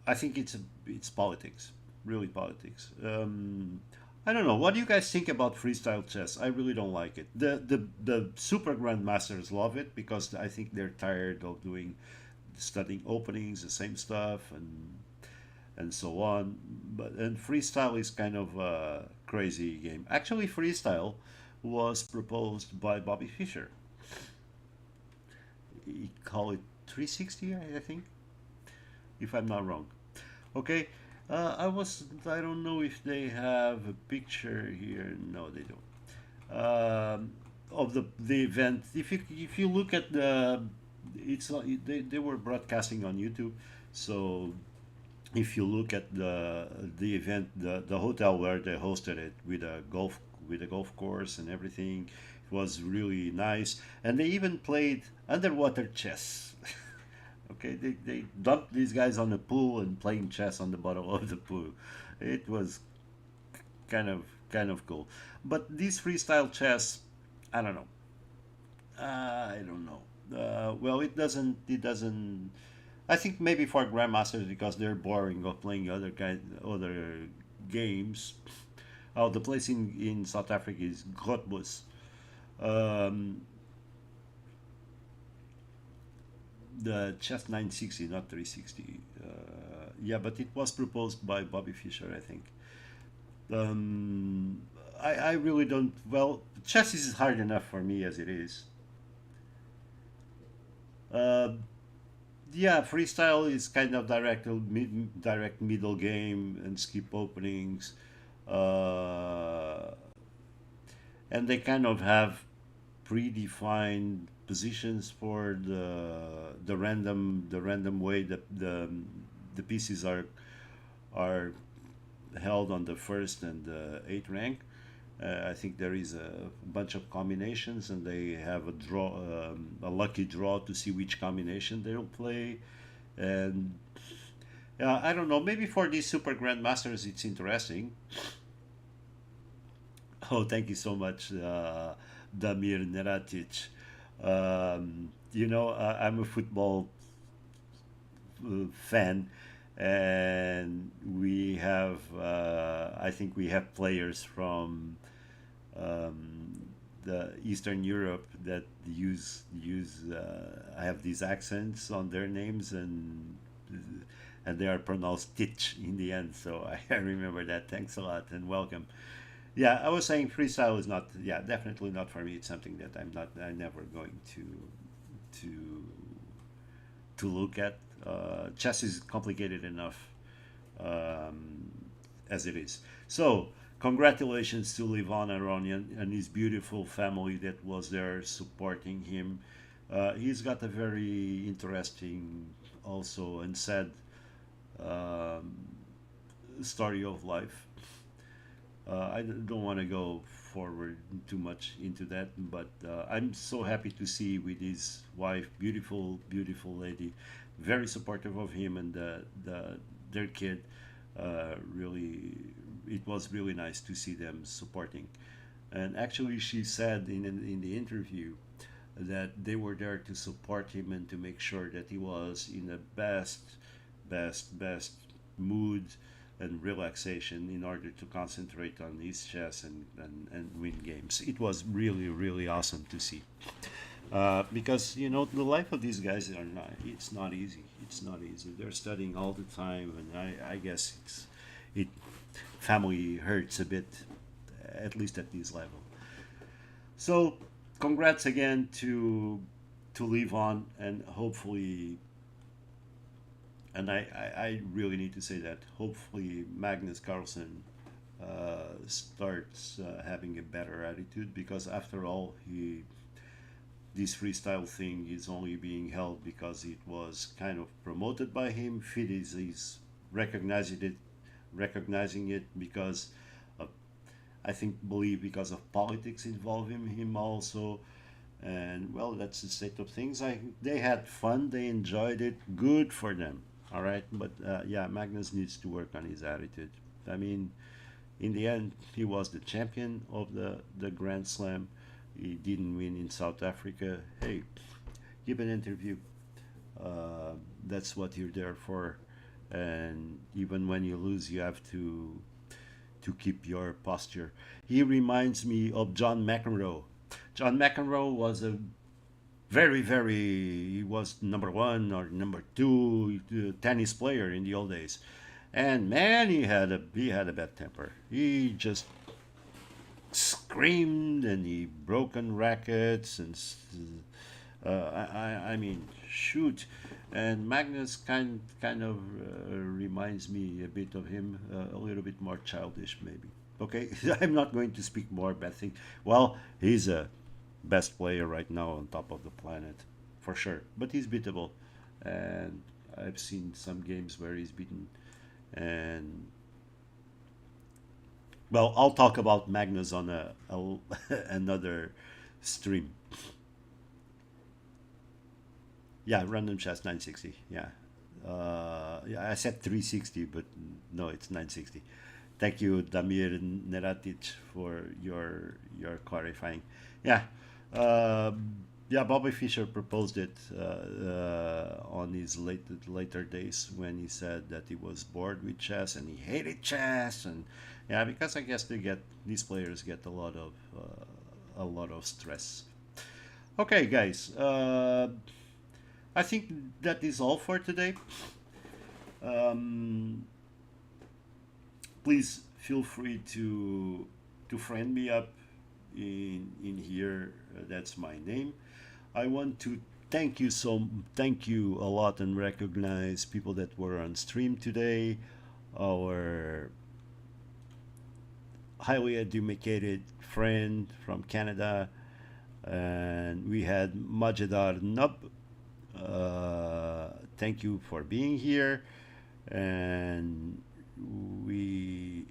I think it's politics, really politics. I don't know. What do you guys think about freestyle chess? I really don't like it. The super grandmasters love it because I think they're tired of doing studying openings, the same stuff, and so on. But and freestyle is kind of crazy game. Actually, freestyle was proposed by Bobby Fischer. He called it 360, I think, if I'm not wrong. Okay, I don't know if they have a picture here. No, they don't. Of the event. If you look at it's not, they were broadcasting on YouTube, so if you look at the event, the hotel where they hosted it with a golf course and everything, it was really nice. And they even played underwater chess. Okay, they dumped these guys on the pool and playing chess on the bottom of the pool. It was kind of cool. But this freestyle chess, I don't know. I don't know. Well, it doesn't. I think maybe for grandmasters because they're boring of playing other games. Oh, the place in South Africa is Grootbos. Um, the chess 960, not 360. Yeah, but it was proposed by Bobby Fischer, I think. Um, I really don't. Well, chess is hard enough for me as it is. Uh, yeah, freestyle is kind of direct middle game and skip openings, uh, and they kind of have predefined positions for the random way that the pieces are held on the first and the eighth rank. I think there is a bunch of combinations, and they have a lucky draw to see which combination they'll play. And I don't know. Maybe for these super grandmasters, it's interesting. Oh, thank you so much, Damir Neratic. I'm a football fan, and I think we have players from the Eastern Europe that use have these accents on their names, and they are pronounced Titch in the end. So I remember that. Thanks a lot and welcome. Yeah, I was saying freestyle is not. Yeah, definitely not for me. It's something that I'm never going to to look at. Chess is complicated enough um, as it is. So, congratulations to Livon Aronian and his beautiful family that was there supporting him. He's got a very interesting, also, and sad um, story of life. I don't want to go forward too much into that, but I'm so happy to see with his wife, beautiful, beautiful lady, very supportive of him and their kid. Really, it was really nice to see them supporting. And actually, she said in the interview that they were there to support him and to make sure that he was in the best mood and relaxation in order to concentrate on his chess and win games. It was really, really awesome to see. Because the life of these guys are not it's not easy. It's not easy. They're studying all the time, and I guess it family hurts a bit, at least at this level. So, congrats again to live on, and hopefully, and I really need to say that hopefully Magnus Carlsen starts having a better attitude, because after all, this freestyle thing is only being held because it was kind of promoted by him. Fit is recognizing it because of, I think, believe because of politics involving him also. And well, that's the state of things. They had fun, they enjoyed it, good for them. All right, but yeah, Magnus needs to work on his attitude. I mean, in the end, he was the champion of the Grand Slam. He didn't win in South Africa. Hey, give an interview. That's what you're there for. And even when you lose, you have to keep your posture. He reminds me of John McEnroe. John McEnroe was a he was number one or number two tennis player in the old days, and man, he had a bad temper. He just screamed and he broken rackets and I mean shoot. And Magnus kind of reminds me a bit of him, a little bit more childish maybe. Okay, I'm not going to speak more bad things. Well, he's a best player right now on top of the planet, for sure. But he's beatable, and I've seen some games where he's beaten. And well, I'll talk about Magnus on another stream. Yeah, random chess 960. Yeah. Yeah, I said 360, but no, it's 960. Thank you, Damir Neratic, for your clarifying. Yeah, uh, yeah. Bobby Fischer proposed it on his later days when he said that he was bored with chess and he hated chess, and yeah, because I guess these players get a lot of stress. Okay, guys. I think that is all for today. Um, Please feel free to friend me up in here. That's my name. I want to thank you a lot and recognize people that were on stream today. Our highly educated friend from Canada, and we had Majidar Nub. Thank you for being here, and we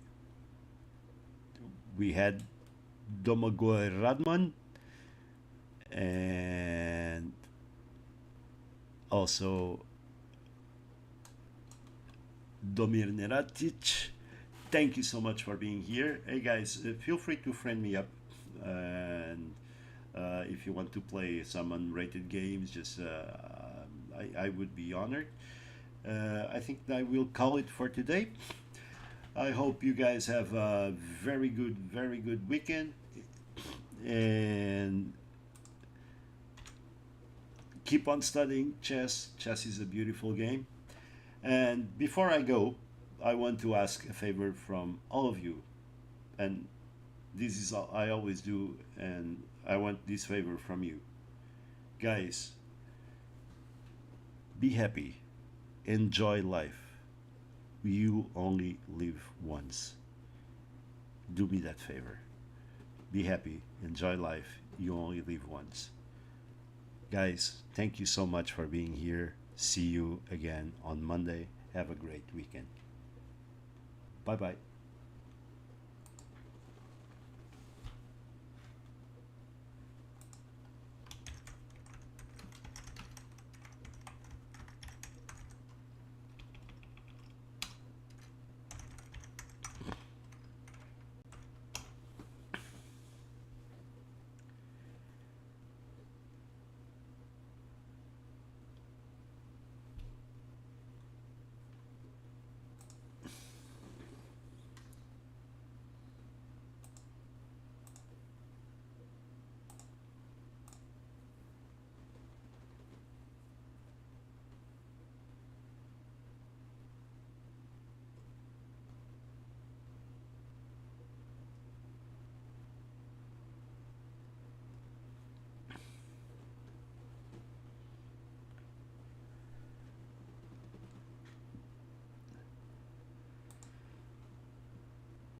we had Domagoy Radman and also Domir Neratic. Thank you so much for being here. Hey guys, feel free to friend me up, and if you want to play some unrated games, just I would be honored. I think I will call it for today. I hope you guys have a very good weekend, and keep on studying chess. Chess is a beautiful game. And before I go, I want to ask a favor from all of you, and this is all I always do, and I want this favor from you, guys. Be happy, enjoy life. You only live once. Do me that favor. Be happy, enjoy life. You only live once. Guys, thank you so much for being here. See you again on Monday. Have a great weekend. Bye bye.